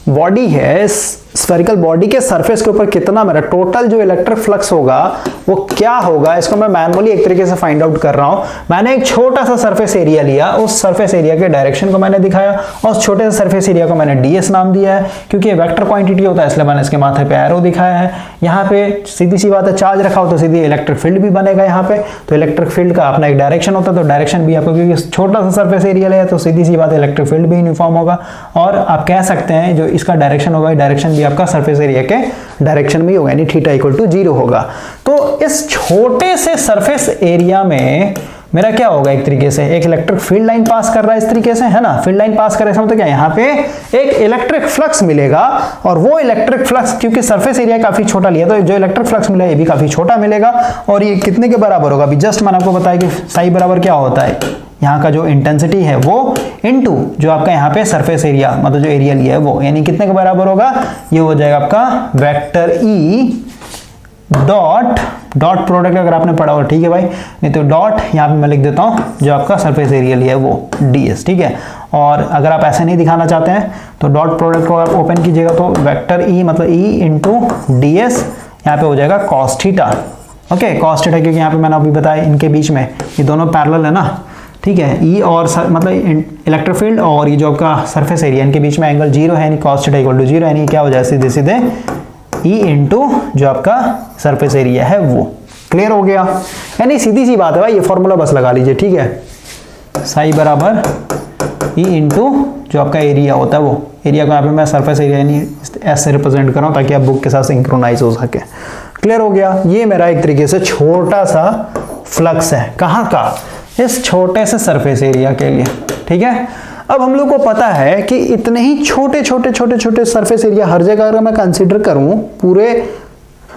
बॉडी है, इस स्फेरिकल बॉडी के सरफेस के ऊपर कितना मेरा टोटल जो इलेक्ट्रिक फ्लक्स होगा वो क्या होगा, इसको मैं मैन्युअली एक तरीके से फाइंड आउट कर रहा हूं। मैंने एक छोटा सा सरफेस एरिया लिया, उस सरफेस एरिया के डायरेक्शन को मैंने दिखाया और उस छोटे से सरफेस एरिया को मैंने ds नाम दिया है, क्योंकि ये वेक्टर क्वांटिटी होता है इसलिए मैंने इसके माथे पे एरो दिखाया है। यहाँ पे सीधी सी बात है, चार्ज रखा हो तो सीधी इलेक्ट्रिक फील्ड भी बनेगा यहाँ पे, तो इलेक्ट्रिक फील्ड का अपना एक डायरेक्शन होता है, तो डायरेक्शन भी आपको, क्योंकि छोटा सा सरफेस एरिया लिया तो सीधी सी बात है इलेक्ट्रिक फील्ड भी यूनिफॉर्म होगा, और आप कह सकते हैं जो इसका डायरेक्शन होगा डायरेक्शन भी आपका सरफेस एरिया के डायरेक्शन में होगा, यानी थीटा इक्वल टू 0 होगा। तो इस छोटे से सरफेस एरिया में मेरा क्या होगा, एक तरीके से एक इलेक्ट्रिक फील्ड लाइन पास कर रहा है इस तरीके से, है ना, फील्ड लाइन पास कर रहा है, मतलब क्या यहाँ पे एक इलेक्ट्रिक फ्लक्स मिलेगा, और वो इलेक्ट्रिक फ्लक्स क्योंकि सरफेस एरिया काफी छोटा लिया तो जो इलेक्ट्रिक फ्लक्स मिलेगा ये भी काफी छोटा मिलेगा, और ये कितने के बराबर होगा, अभी जस्ट मैंने आपको बताया कि साई बराबर क्या होता है, यहाँ का जो इंटेंसिटी है वो इनटू जो आपका यहाँ पे सरफेस एरिया मतलब जो एरिया लिया है वो, यानी कितने के बराबर होगा, ये हो जाएगा आपका वेक्टर ई डॉट प्रोडक्ट अगर आपने पढ़ा हो ठीक है भाई, नहीं तो डॉट यहाँ पे मैं लिख देता हूँ जो आपका सरफेस एरिया लिया है वो ds। ठीक है, और अगर आप ऐसे नहीं दिखाना चाहते हैं तो डॉट प्रोडक्ट को आप ओपन कीजिएगा तो वेक्टर ई मतलब ई इंटू ds यहाँ पे हो जाएगा cos theta. Okay, cos theta क्योंकि यहाँ पे मैंने अभी बताया इनके बीच में ये दोनों पैरेलल है ना, ठीक है, ई और मतलब इलेक्ट्रिक फील्ड और ये जो आपका सरफेस एरिया इनके बीच में एंगल 0 है, यानी cos थीटा इक्वल टू 0, यानी क्या हो जाए सीधे सीधे ई इंटू जो आपका सरफेस एरिया है वो। क्लियर हो गया, यानी सीधी सी बात है भाई, ये फॉर्मूला बस लगा लीजिए। ठीक है, साई बराबर ई इंटू जो आपका एरिया होता है वो, एरिया को यहाँ पे मैं सरफेस एरिया यानी ऐसे रिप्रेजेंट कर रहा हूँ ताकि आप बुक के साथ सिंक्रोनाइज हो सके। क्लियर हो गया, ये मेरा एक तरीके से छोटा सा फ्लक्स है, कहाँ का, इस छोटे से सरफेस एरिया के लिए। ठीक है, अब हम लोग को पता है कि इतने ही छोटे छोटे छोटे छोटे सरफेस एरिया हर जगह अगर मैं कंसीडर करूं पूरे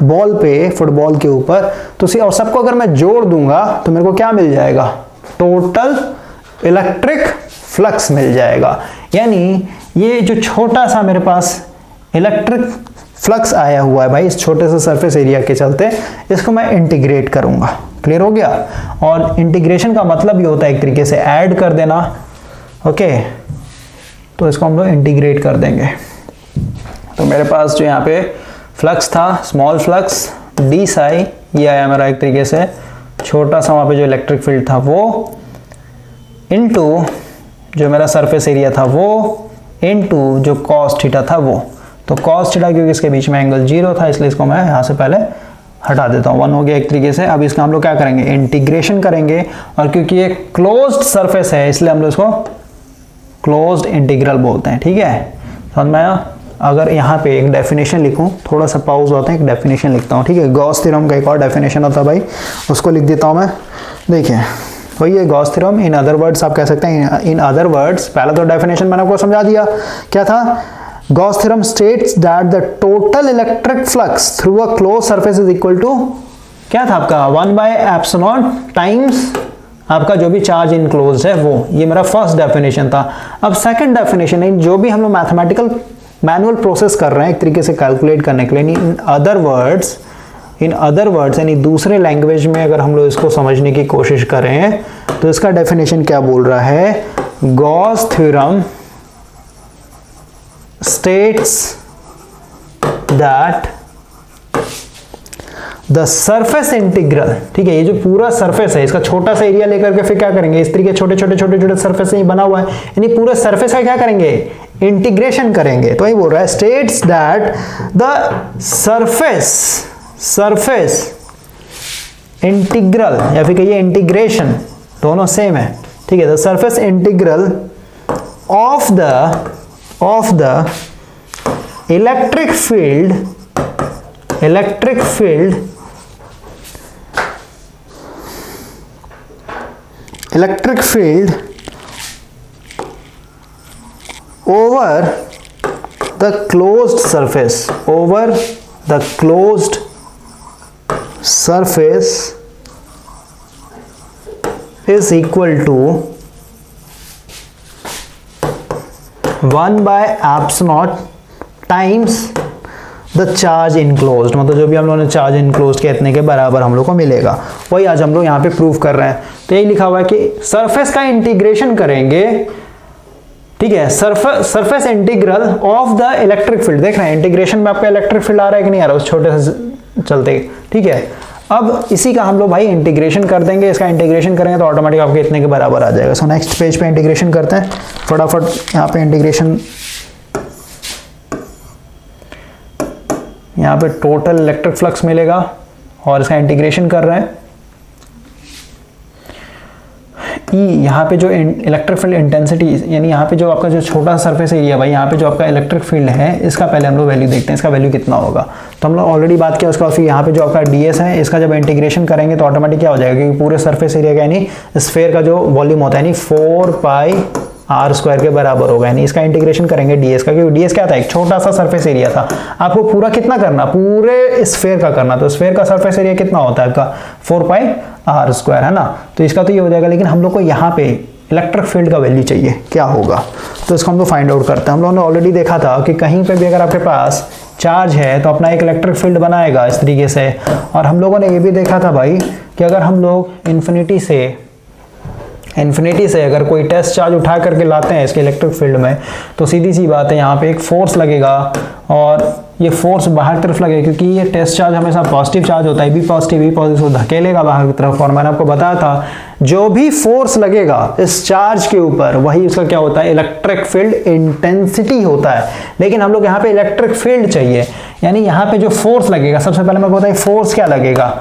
बॉल पे, फुटबॉल के ऊपर, तो और सबको अगर मैं जोड़ दूंगा तो मेरे को क्या मिल जाएगा, टोटल इलेक्ट्रिक फ्लक्स मिल जाएगा। यानी ये जो छोटा सा मेरे पास इलेक्ट्रिक फ्लक्स आया हुआ है भाई इस छोटे से सरफेस एरिया के चलते, इसको मैं इंटीग्रेट करूंगा। क्लियर हो गया, और इंटीग्रेशन का मतलब ये होता है एक तरीके से ऐड कर देना। ओके, तो इसको हम लोग इंटीग्रेट कर देंगे। तो मेरे पास जो यहाँ पे फ्लक्स था स्मॉल फ्लक्स डी साई, ये आया मेरा एक तरीके से छोटा सा वहाँ पे जो इलेक्ट्रिक फील्ड था वो, इनटू जो मेरा सरफेस एरिया था वो, इनटू जो cos थीटा था वो। तो cos थीटा क्योंकि इसके बीच में एंगल 0 था इसलिए इसको मैं यहाँ से पहले हटा देता हूँ, 1 हो गया एक तरीके से। अब इसका हम लोग क्या करेंगे, इंटीग्रेशन करेंगे, और क्योंकि ये क्लोज्ड सरफेस है इसलिए हम लोग इसको क्लोज्ड इंटीग्रल बोलते हैं। ठीक है, समझ में आया। अगर यहाँ पे एक डेफिनेशन लिखूं, थोड़ा सा पॉज होता है, एक डेफिनेशन लिखता हूँ। ठीक है, गॉस थ्योरम का एक और डेफिनेशन होता है भाई, उसको लिख देता हूँ मैं। देखिए वही है Gauss theorem, in other words आप कह सकते हैं, इन अदर वर्ड्स पहला तो डेफिनेशन मैंने आपको समझा दिया, क्या था, Gauss theorem states that the total electric flux through a close surface is equal to, क्या था आपका, 1/एप्सिलॉन टाइम्स आपका जो भी चार्ज इनक्लोज है वो। ये मेरा फर्स्ट डेफिनेशन था। अब सेकंड डेफिनेशन है, जो भी हम लोग मैथमेटिकल मैनुअल प्रोसेस कर रहे हैं एक तरीके से कैलकुलेट करने के लिए, इन अदर वर्ड्स यानी दूसरे लैंग्वेज में अगर हम लोग इसको समझने की कोशिश करें तो इसका डेफिनेशन क्या बोल रहा है, Gauss theorem states that the surface integral, ठीक है, ये जो पूरा सरफेस है इसका छोटा सा एरिया लेकर के फिर क्या करेंगे, इस तरीके छोटे छोटे छोटे छोटे सरफेस से ही बना हुआ है, यानी पूरे सरफेस का क्या करेंगे, इंटीग्रेशन करेंगे। तो वही बोल रहा है, states that the surface integral या फिर कहिए इंटीग्रेशन, दोनों सेम है, ठीक है, the surface integral of the electric field over the closed surface is equal to 1 by epsilon times the charge enclosed, मतलब जो भी हम लोगों ने चार्ज इनक्लोज्ड के इतने के बराबर हम लोग को मिलेगा, वही आज हम लोग यहाँ पे प्रूव कर रहे हैं। तो यही लिखा हुआ है कि सरफेस का इंटीग्रेशन करेंगे, ठीक है, surface integral of the electric field. देख रहे हैं इंटीग्रेशन में आपका इलेक्ट्रिक फील्ड आ रहा है कि नहीं आ रहा, उस छोटे से चलते, ठीक है। अब इसी का हम लोग भाई इंटीग्रेशन कर देंगे, इसका इंटीग्रेशन करेंगे तो ऑटोमेटिक आपके इतने के बराबर आ जाएगा। सो नेक्स्ट पेज पे इंटीग्रेशन करते हैं फटाफट। यहाँ पे इंटीग्रेशन, यहाँ पे टोटल इलेक्ट्रिक फ्लक्स मिलेगा और इसका इंटीग्रेशन कर रहे हैं। ई यहाँ पे जो इलेक्ट्रिक फील्ड इंटेंसिटी, यानी यहाँ पे जो आपका जो छोटा सरफेस एरिया भाई, यहाँ पे जो आपका इलेक्ट्रिक फील्ड है, इसका पहले हम लोग वैल्यू देखते हैं, इसका वैल्यू कितना होगा। तो हम लोग ऑलरेडी बात किया उसका। फिर यहाँ पे जो आपका ds है, इसका जब इंटीग्रेशन करेंगे तो ऑटोमेटिक क्या हो जाएगा, क्योंकि पूरे सरफेस एरिया का यानी स्फेयर का जो वॉल्यूम होता है यानी 4 पाई आर स्क्वायर के बराबर होगा, यानी इसका इंटीग्रेशन करेंगे ds का, क्योंकि ds क्या था, एक छोटा सा सरफेस एरिया था। आपको पूरा कितना करना, पूरे स्फेयर का करना, तो स्फेयर का सरफेस एरिया कितना होता है आपका 4 पाई आर स्क्वायर, है ना। तो इसका तो ये हो जाएगा, लेकिन हम लोग को यहाँ पे इलेक्ट्रिक फील्ड का वैल्यू चाहिए, क्या होगा, तो इसको हम लोग फाइंड आउट करते हैं। हम लोगों ने ऑलरेडी देखा था कि कहीं पे भी अगर आपके पास चार्ज है तो अपना एक इलेक्ट्रिक फील्ड बनाएगा इस तरीके से। और हम लोगों ने ये भी देखा था भाई कि अगर हम लोग इन्फिनिटी से अगर कोई टेस्ट चार्ज उठा करके लाते हैं इसके इलेक्ट्रिक फील्ड में, तो सीधी सी बात है यहाँ पे एक फोर्स लगेगा और ये फोर्स बाहर तरफ लगेगा, क्योंकि ये टेस्ट चार्ज हमेशा पॉजिटिव चार्ज होता है, बी पॉजिटिव को धकेलेगा बाहर की तरफ। और मैंने आपको बताया था जो भी फोर्स लगेगा इस चार्ज के ऊपर, वही उसका क्या होता है, इलेक्ट्रिक फील्ड इंटेंसिटी होता है। लेकिन हम लोग यहाँ पे इलेक्ट्रिक फील्ड चाहिए, यानी यहाँ पे जो फोर्स लगेगा, सबसे पहले मैं बताऊँ फोर्स क्या लगेगा,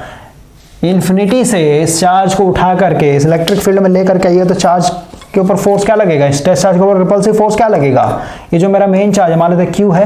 इन्फिनिटी से इस चार्ज को उठा करके इस इलेक्ट्रिक फील्ड में लेकर के आइए तो चार्ज के ऊपर फोर्स क्या लगेगा, इस टेस्ट चार्ज के ऊपर रिपल्सिव फोर्स क्या लगेगा। ये जो मेरा मेन चार्ज है, मान लेते Q है,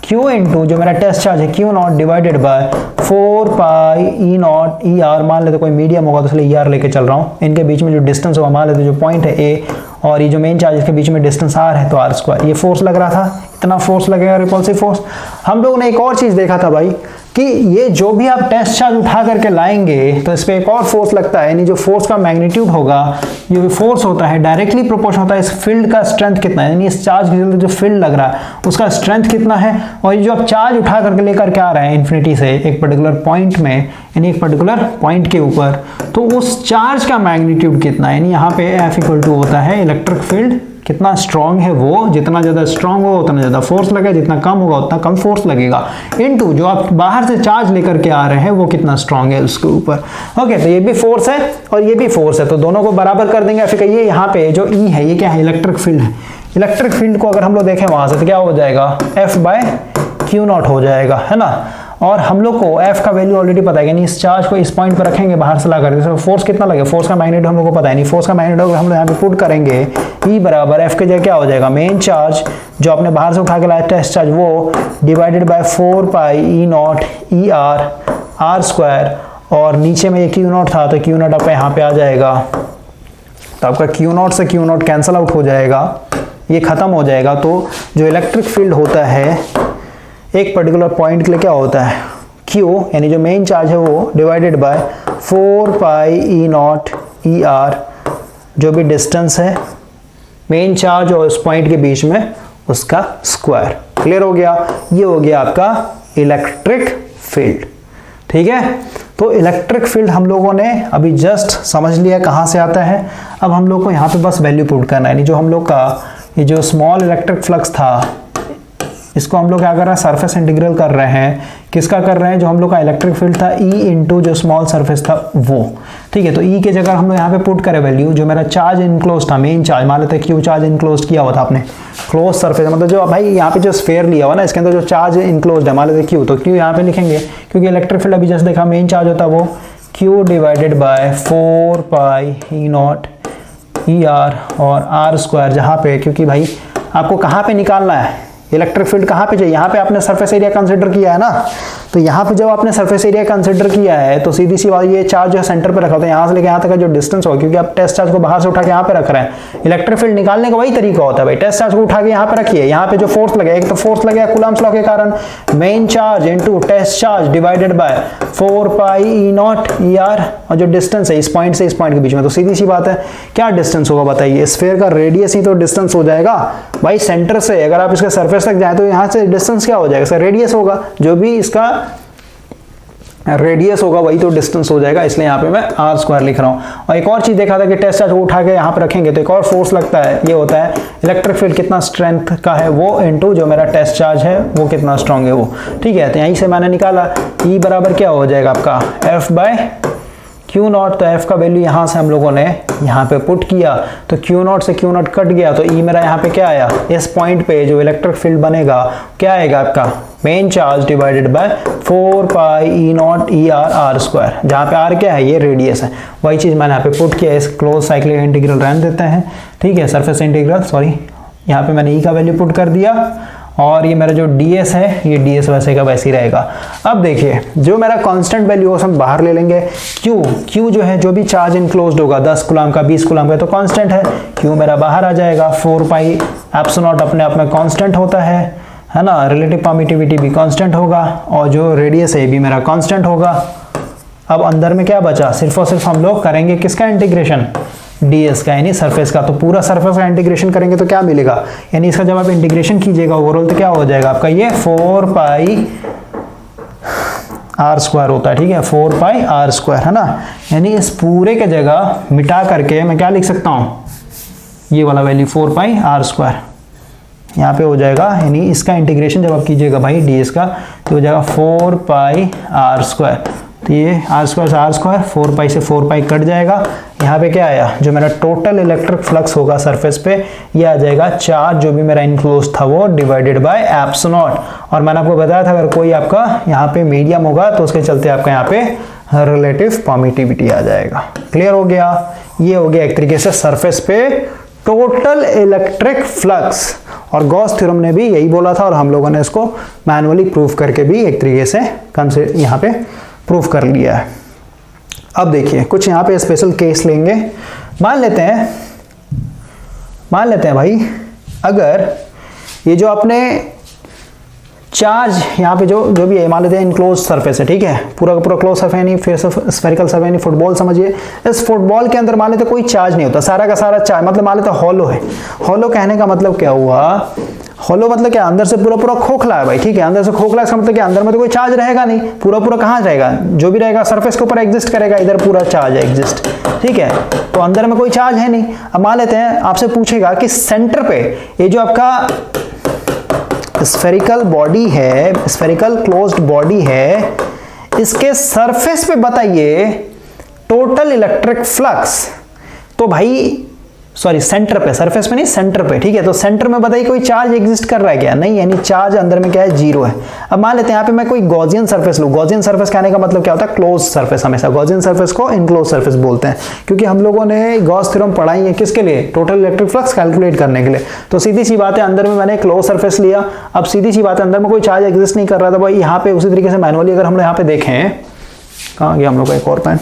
Q इंटू जो मेरा टेस्ट चार्ज है Q not divided by 4 pi E naught E are. मान लेते कोई मीडियम होगा तो इसलिए ई आर लेके चल रहा हूँ। इनके बीच में जो डिस्टेंस होगा, मान लेते जो पॉइंट है ए और ये जो मेन चार्ज इसके बीच में डिस्टेंस आर है, तो आर स्क्वायर। ये फोर्स लग रहा था, इतना फोर्स लगेगा रिपल्सिव फोर्स। हम लोगों ने एक और चीज देखा था भाई कि ये जो भी आप टेस्ट चार्ज उठा करके लाएंगे तो इस पे एक और फोर्स लगता है, यानी जो फोर्स का मैग्नीट्यूड होगा, ये फोर्स होता है डायरेक्टली प्रोपोर्शनल होता है इस फील्ड का स्ट्रेंथ कितना है, यानी इस चार्ज के जो फील्ड लग रहा है उसका स्ट्रेंथ कितना है। और ये जो आप चार्ज उठा करके लेकर के आ रहे हैं इन्फिनिटी से एक पर्टिकुलर पॉइंट में, यानी एक पर्टिकुलर पॉइंट के ऊपर, तो उस चार्ज का मैग्नीट्यूड कितना है, यानी यहाँ पे F इक्वल टू होता है इलेक्ट्रिक फील्ड कितना स्ट्रांग है वो, जितना ज्यादा स्ट्रांग होगा उतना ज्यादा फोर्स लगेगा, जितना कम होगा उतना कम फोर्स लगेगा, इनटू जो आप बाहर से चार्ज लेकर के आ रहे हैं वो कितना स्ट्रांग है उसके ऊपर। ओके, तो ये भी फोर्स है और ये भी फोर्स है, तो दोनों को बराबर कर देंगे। फिर कहिए यहाँ पे जो E है ये क्या है, इलेक्ट्रिक फील्ड है। इलेक्ट्रिक फील्ड को अगर हम लोग देखें वहां से तो क्या हो जाएगा, F बाय Q नॉट हो जाएगा, है ना। और हम लोग को F का वैल्यू ऑलरेडी पता है, यानी इस चार्ज को इस पॉइंट पर रखेंगे बाहर से ला करके, तो फोर्स कितना लगेगा, फोर्स का मैग्नीट्यूड हम लोग को पता है, नहीं फोर्स का मैग्नीट्यूड हम लोग यहाँ पे पुट करेंगे E बराबर F के जगह क्या हो जाएगा, मेन चार्ज जो आपने बाहर से उठा के लाया टेस्ट चार्ज वो divided by 4 pi E naught E R R square, और नीचे में ये Q नॉट था तो Q नॉट आपका यहाँ पे आ जाएगा, तो आपका Q नॉट से Q नॉट कैंसिल आउट हो जाएगा, ये खत्म हो जाएगा। तो जो इलेक्ट्रिक फील्ड होता है एक पर्टिकुलर पॉइंट के लिए क्या होता है, Q यानी जो मेन चार्ज है वो divided by 4 pi E naught E are, जो भी डिस्टेंस है मेन चार्ज और उस पॉइंट के बीच में उसका स्क्वायर। क्लियर हो गया, ये हो गया आपका इलेक्ट्रिक फील्ड। ठीक है, तो इलेक्ट्रिक फील्ड हम लोगों ने अभी जस्ट समझ लिया कहाँ से आता है। अब हम लोग को यहाँ पे बस वैल्यू पुट करना है, यानी जो हम लोग का ये जो स्मॉल इलेक्ट्रिक फ्लक्स था इसको हम लोग क्या कर रहे हैं, सरफेस इंटीग्रल कर रहे हैं। किसका कर रहे हैं, जो हम लोग का इलेक्ट्रिक फील्ड था E इंटू जो स्मॉल सरफेस था वो। ठीक है, तो E के जगह हम लोग यहाँ पे पुट करें वैल्यू, जो मेरा चार्ज इनक्लोज था, मेन चार्ज मान लेते हैं Q चार्ज इनक्लोज किया हुआ था आपने, क्लोज सरफेस मतलब जो भाई यहाँ पे जो स्फेयर लिया हुआ ना इसके अंदर जो चार्ज इनक्लोज है, मान लेते Q, तो Q यहाँ पे लिखेंगे क्योंकि इलेक्ट्रिक फील्ड अभी जस्ट देखा मेन चार्ज होता है वो Q divided by 4 pi E naught E R और आर स्क्वायर, जहाँ पे क्योंकि भाई आपको कहाँ पे निकालना है इलेक्ट्रिक फील्ड, कहाँ पे चाहिए, यहाँ पे आपने सरफेस एरिया कंसिडर किया है ना, तो यहाँ पे जब आपने सरफेस एरिया कंसिडर किया है तो सीधी सी बात, ये चार्ज जो है सेंटर पे रखा होता है, यहाँ से लेके यहाँ तक का जो डिस्टेंस होगा, क्योंकि आप टेस्ट चार्ज को बाहर से उठा के यहाँ पे रख रहे हैं, इलेक्ट्रिक फील्ड निकालने का वही तरीका होता है भाई, टेस्ट चार्ज को उठा के यहाँ पे रखिए, यहाँ पे जो फोर्स लगेगा, एक तो फोर्स लगेगा कूलम्ब्स लॉ के कारण, main charge into test charge divided by 4 pi E naught E R, और जो डिस्टेंस है इस पॉइंट से इस पॉइंट के बीच में, तो सीधी सी बात है क्या डिस्टेंस होगा बताइए, स्फीयर का रेडियस ही तो डिस्टेंस हो जाएगा भाई, सेंटर से अगर आप इसके सरफेस तक जाए तो यहाँ से डिस्टेंस क्या हो जाएगा, इसका रेडियस होगा, जो भी इसका रेडियस होगा वही तो डिस्टेंस हो जाएगा, इसलिए यहाँ पे मैं आर स्क्वायर लिख रहा हूँ। और एक और चीज देखा था कि टेस्ट चार्ज को उठा के यहाँ पे रखेंगे तो एक और फोर्स लगता है, ये होता है इलेक्ट्रिक फील्ड कितना स्ट्रेंथ का है वो इनटू जो मेरा टेस्ट चार्ज है वो कितना स्ट्रांग है वो, ठीक है। तो यहीं से मैंने निकाला ई बराबर क्या हो जाएगा आपका एफ बाय क्यू नॉट, तो एफ का वैल्यू यहाँ से हम लोगों ने यहाँ पे पुट किया तो क्यू नॉट से क्यू नॉट कट गया, तो ई मेरा यहाँ पे क्या आया, इस पॉइंट पे जो इलेक्ट्रिक फील्ड बनेगा क्या आएगा आपका main charge divided by 4 pi E naught E R R square, जहाँ पे आर क्या है ये रेडियस है, वही चीज मैंने यहाँ पे पुट किया। इस क्लोज साइक्लिक इंटीग्रल रहने देते हैं, ठीक है, सरफेस इंटीग्रल सॉरी, यहाँ पे मैंने ई का वैल्यू पुट कर दिया और ये मेरा जो ds है ये ds वैसे का वैसे ही रहेगा। अब देखिए जो मेरा कांस्टेंट वैल्यू हम बाहर ले लेंगे, q जो है जो भी चार्ज इनक्लोज्ड होगा 10 कूलम का 20 कूलम का तो कांस्टेंट है, q मेरा बाहर आ जाएगा, 4 पाई एप्सिलॉन नॉट अपने आप में कांस्टेंट होता है ना, रिलेटिव परमिटिविटी भी कांस्टेंट होगा और जो रेडियस है ये भी मेरा कांस्टेंट होगा। अब अंदर में क्या बचा, सिर्फ और सिर्फ हम लोग करेंगे किसका इंटीग्रेशन, ds का यानी सरफेस का, तो पूरा सरफेस का इंटीग्रेशन करेंगे तो क्या मिलेगा, यानी इसका जब आप इंटीग्रेशन कीजिएगा ओवरऑल तो क्या हो जाएगा आपका ये 4 पाई आर स्क्वायर होता है, ठीक है, 4 पाई आर स्क्वायर है ना, यानी इस पूरे के जगह मिटा करके मैं क्या लिख सकता हूँ, ये वाला वैल्यू 4 पाई आर स्क्वायर यहाँ पे हो जाएगा, यानी इसका इंटीग्रेशन जब आप कीजिएगा भाई ds का तो हो जाएगा 4 पाई आर स्क्वायर, तो ये आर स्क्वायर से आर स्क्वायर 4 पाई से 4 पाई कट जाएगा, यहाँ पे क्या आया जो मेरा टोटल इलेक्ट्रिक फ्लक्स होगा सरफेस पे ये आ जाएगा चार्ज जो भी मेरा इनक्लोज था वो डिवाइडेड बाय एप्सिलॉन नॉट, और मैंने आपको बताया था अगर कोई आपका यहाँ पे मीडियम होगा तो उसके चलते आपका यहाँ पे रिलेटिव परमिटिविटी आ जाएगा। क्लियर हो गया, ये हो गया एक तरीके से सरफेस पे टोटल इलेक्ट्रिक फ्लक्स, और गॉस थ्योरम ने भी यही बोला था और हम लोगों ने इसको मैनुअली प्रूफ करके भी एक तरीके से यहाँ पे प्रूफ कर लिया है। अब देखिए कुछ यहाँ पे स्पेशल केस लेंगे, मान लेते हैं भाई अगर ये जो अपने चार्ज यहाँ पे जो भी है मान लेते हैं इनक्लोज सरफेस है, ठीक है, पूरा का पूरा क्लोज सरफेस यानी स्फेरिकल सरफेस यानी फुटबॉल समझिए, इस फुटबॉल के अंदर मान लेते कोई चार्ज नहीं होता, सारा का सारा चार्ज मतलब मान लेते हॉलो है, हॉलो कहने का मतलब क्या हुआ, हॉलो मतलब क्या, अंदर से पूरा पूरा खोखला है भाई, ठीक है, अंदर से खोखला इसका मतलब क्या, अंदर में तो कोई चार्ज रहेगा नहीं, पूरा पूरा कहाँ रहेगा, जो भी रहेगा सरफेस के ऊपर एग्जिस्ट करेगा, इधर पूरा चार्ज है एग्जिस्ट, ठीक है, तो अंदर में कोई चार्ज है नहीं। अब मान लेते हैं आपसे पूछेगा कि सेंटर पे ये जो आपका स्फेरिकल बॉडी है, स्फेरिकल क्लोज्ड बॉडी है, इसके सरफेस पे बताइए टोटल इलेक्ट्रिक फ्लक्स, तो भाई सॉरी सेंटर पे, सरफेस पे नहीं सेंटर पे, ठीक है, तो सेंटर में बताइए कोई चार्ज एग्जिस्ट कर रहा है क्या, नहीं, यानी चार्ज अंदर में क्या है जीरो है। अब मान लेते हैं यहाँ पे मैं कोई गॉसियन सरफेस लूँ, गॉसियन सरफेस कहने का मतलब क्या होता है, क्लोज सरफेस, हमेशा गॉसियन सरफेस को इनक्लोज सरफेस बोलते हैं, क्योंकि हम लोगों ने गॉस थ्योरम पढ़ाई है किसके लिए, टोटल इलेक्ट्रिक फ्लक्स कैलकुलेट करने के लिए, तो सीधी सी बात है अंदर में मैंने क्लोज सरफेस लिया, अब सीधी सी बात है अंदर में कोई चार्ज एग्जिस्ट नहीं कर रहा था भाई, यहाँ पे उसी तरीके से मैनुअली अगर हम लोग यहाँ पे देखें, कहाँ गया हम लोग का एक और पेन,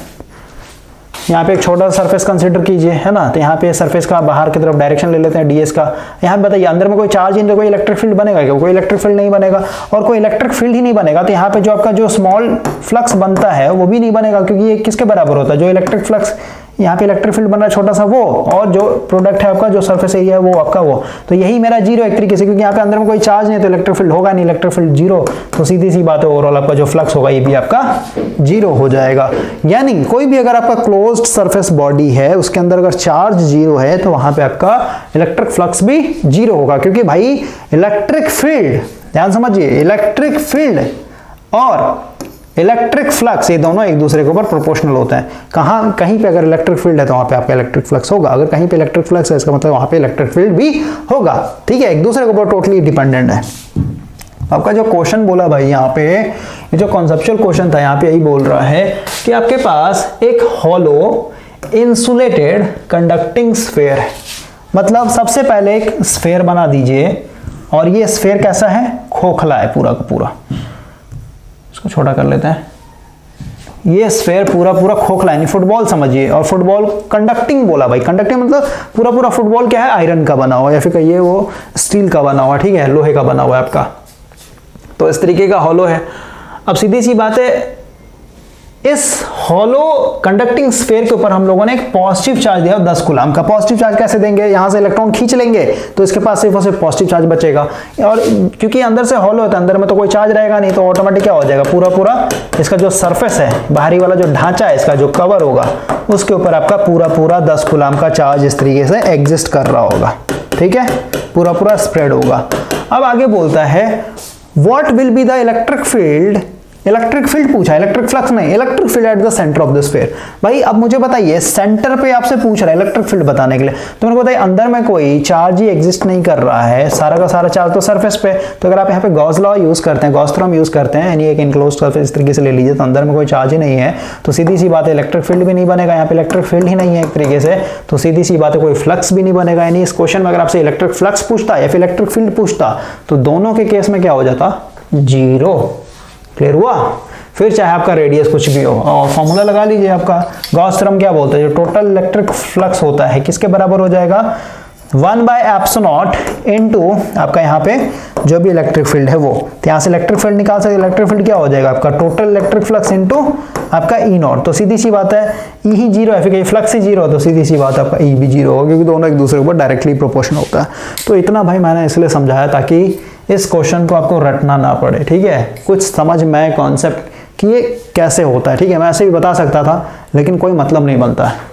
यहाँ पे एक छोटा सरफेस कंसीडर कीजिए है ना, तो यहाँ पे सरफेस का बाहर की तरफ डायरेक्शन ले लेते हैं ds का, यहाँ पे बताइए अंदर में कोई चार्ज ही नहीं, कोई इलेक्ट्रिक फील्ड बनेगा क्या, कोई इलेक्ट्रिक फील्ड नहीं बनेगा, और कोई इलेक्ट्रिक फील्ड ही नहीं बनेगा तो यहाँ पे जो आपका जो स्मॉल फ्लक्स बनता है वो भी नहीं बनेगा, क्योंकि ये किसके बराबर होता है, जो इलेक्ट्रिक फ्लक्स यहाँ पे इलेक्ट्रिक फील्ड बन रहा है छोटा सा वो, और जो प्रोडक्ट है आपका जो सरफेस एरिया है वो आपका वो, तो यही मेरा जीरो एक तरीके से, क्योंकि यहाँ पे अंदर में कोई चार्ज नहीं तो इलेक्ट्रिक फील्ड होगा नहीं, इलेक्ट्रिक फील्ड जीरो, तो सीधी सी बात है ओवरऑल आपका जो फ्लक्स होगा ये भी आपका जीरो हो जाएगा। यानी कोई भी अगर आपका क्लोज्ड सरफेस बॉडी है उसके अंदर अगर चार्ज जीरो है तो वहां पे आपका इलेक्ट्रिक फ्लक्स भी जीरो होगा, क्योंकि भाई इलेक्ट्रिक फील्ड, ध्यान समझिए, इलेक्ट्रिक फील्ड और इलेक्ट्रिक फ्लक्स ये दोनों एक दूसरे के ऊपर प्रोपोर्शनल होते हैं। कहाँ, कहीं पे अगर इलेक्ट्रिक फील्ड है तो वहां पे आपका इलेक्ट्रिक फ्लक्स होगा, अगर कहीं पे इलेक्ट्रिक फ्लक्स है इसका मतलब वहां पे इलेक्ट्रिक फील्ड भी होगा, ठीक है, एक दूसरे के ऊपर टोटली डिपेंडेंट है। आपका जो क्वेश्चन बोला भाई यहाँ पे, ये जो कॉन्सेप्चुअल क्वेश्चन था यहाँ पे यही बोल रहा है कि आपके पास एक हॉलो इंसुलेटेड कंडक्टिंग स्फेयर है। मतलब सबसे पहले एक स्फेयर बना दीजिए और ये स्फेयर कैसा है, खोखला है पूरा का पूरा। इसको छोटा कर लेते हैं। ये स्फेयर पूरा पूरा खोखला है, फुटबॉल समझिए। और फुटबॉल कंडक्टिंग बोला भाई, कंडक्टिंग मतलब पूरा पूरा फुटबॉल क्या है, आयरन का बना हुआ या फिर कहिए वो स्टील का बना हुआ, ठीक है, लोहे का बना हुआ है आपका। तो इस तरीके का हॉलो है। अब सीधी सी बात है, इस हॉलो कंडक्टिंग स्फेयर के ऊपर हम लोगों ने एक पॉजिटिव चार्ज दिया 10 कूलम का। पॉजिटिव चार्ज कैसे देंगे, यहां से इलेक्ट्रॉन खींच लेंगे तो इसके पास सिर्फ और सिर्फ पॉजिटिव चार्ज बचेगा। और क्योंकि अंदर से हॉलो होता है, अंदर में तो कोई चार्ज रहेगा नहीं, तो ऑटोमेटिक क्या हो जाएगा, पूरा पूरा इसका जो सरफेस है, बाहरी वाला जो ढांचा है, इसका जो कवर होगा, उसके ऊपर आपका पूरा पूरा 10 कूलम का चार्ज इस तरीके से एग्जिस्ट कर रहा होगा, ठीक है, पूरा पूरा स्प्रेड होगा। अब आगे बोलता है what will be the electric field, electric field पूछा, इलेक्ट्रिक फ्लक्स नहीं, electric field at the centre of the sphere. भाई अब मुझे बताइए, सेंटर पे आपसे पूछ रहा है इलेक्ट्रिक फील्ड बताने के लिए, तो मेरे को बताइए अंदर में कोई चार्ज ही एग्जिस्ट नहीं कर रहा है, सारा का सारा चार्ज तो सरफेस पे। तो अगर आप यहाँ पे गॉस लॉ यूज करते हैं, गॉस थ्योरम यूज करते हैं, यानी एक इनक्लोज्ड सरफेस इस तरीके से ले लीजिए, तो अंदर में कोई चार्ज ही नहीं है, तो सीधी सी बात है इलेक्ट्रिक फील्ड भी नहीं बनेगा, यहाँ पे इलेक्ट्रिक फील्ड ही नहीं है एक तरीके से, तो सीधी सी बात है कोई फ्लक्स भी नहीं बनेगा। यानी इस क्वेश्चन में अगर आपसे इलेक्ट्रिक फ्लक्स पूछता या फिर इलेक्ट्रिक फील्ड पूछता, तो दोनों के केस में क्या हो जाता, जीरो। क्लियर हुआ। फिर चाहे आपका रेडियस कुछ भी हो, और फॉर्मूला लगा लीजिए आपका, गॉस थ्योरम क्या बोलता है, जो टोटल इलेक्ट्रिक फ्लक्स होता है किसके बराबर हो जाएगा, 1/ε0 इनटू आपका यहाँ पे जो भी इलेक्ट्रिक फील्ड है वो, तो यहाँ से इलेक्ट्रिक फील्ड निकाल सकते, इलेक्ट्रिक फील्ड क्या हो जाएगा आपका टोटल इलेक्ट्रिक फ्लक्स इनटू आपका E0। तो सीधी सी बात है E ही जीरो है, फिर फ्लक्स ही जीरो, तो सीधी सी बात है आपका E भी जीरो होगा, क्योंकि दोनों एक दूसरे के ऊपर डायरेक्टली प्रोपोर्शनल होता है। तो इतना भाई मैंने इसलिए समझाया ताकि इस क्वेश्चन को आपको रटना ना पड़े, ठीक है, कुछ समझ में आए कॉन्सेप्ट कि ये कैसे होता है, ठीक है। मैं ऐसे भी बता सकता था लेकिन कोई मतलब नहीं बनता है।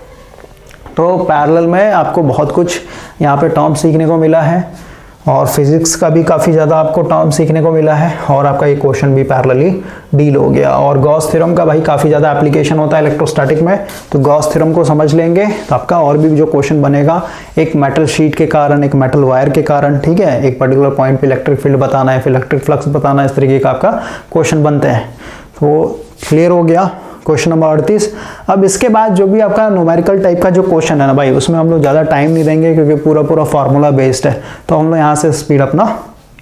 तो पैरेलल में आपको बहुत कुछ यहाँ पे टर्म सीखने को मिला है, और फिजिक्स का भी काफ़ी ज़्यादा आपको टर्म सीखने को मिला है, और आपका ये क्वेश्चन भी पैरेलली डील हो गया। और गॉस थ्योरम का भाई काफ़ी ज़्यादा एप्लीकेशन होता है इलेक्ट्रोस्टैटिक में, तो गॉस थ्योरम को समझ लेंगे तो आपका और भी जो क्वेश्चन बनेगा, एक मेटल शीट के कारण, एक मेटल वायर के कारण, ठीक है, एक पर्टिकुलर पॉइंट पे इलेक्ट्रिक फील्ड बताना है, फिर इलेक्ट्रिक फ्लक्स बताना है, इस तरीके का आपका क्वेश्चन बनते हैं। तो क्लियर हो गया क्वेश्चन नंबर 38। अब इसके बाद जो भी आपका न्यूमेरिकल टाइप का जो क्वेश्चन है ना भाई, उसमें हम लोग ज़्यादा टाइम नहीं देंगे क्योंकि पूरा पूरा फार्मूला बेस्ड है, तो हम लोग यहाँ से स्पीड अपना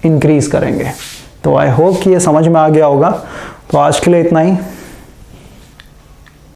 इंक्रीज करेंगे। तो आई होप कि ये समझ में आ गया होगा। तो आज के लिए इतना ही।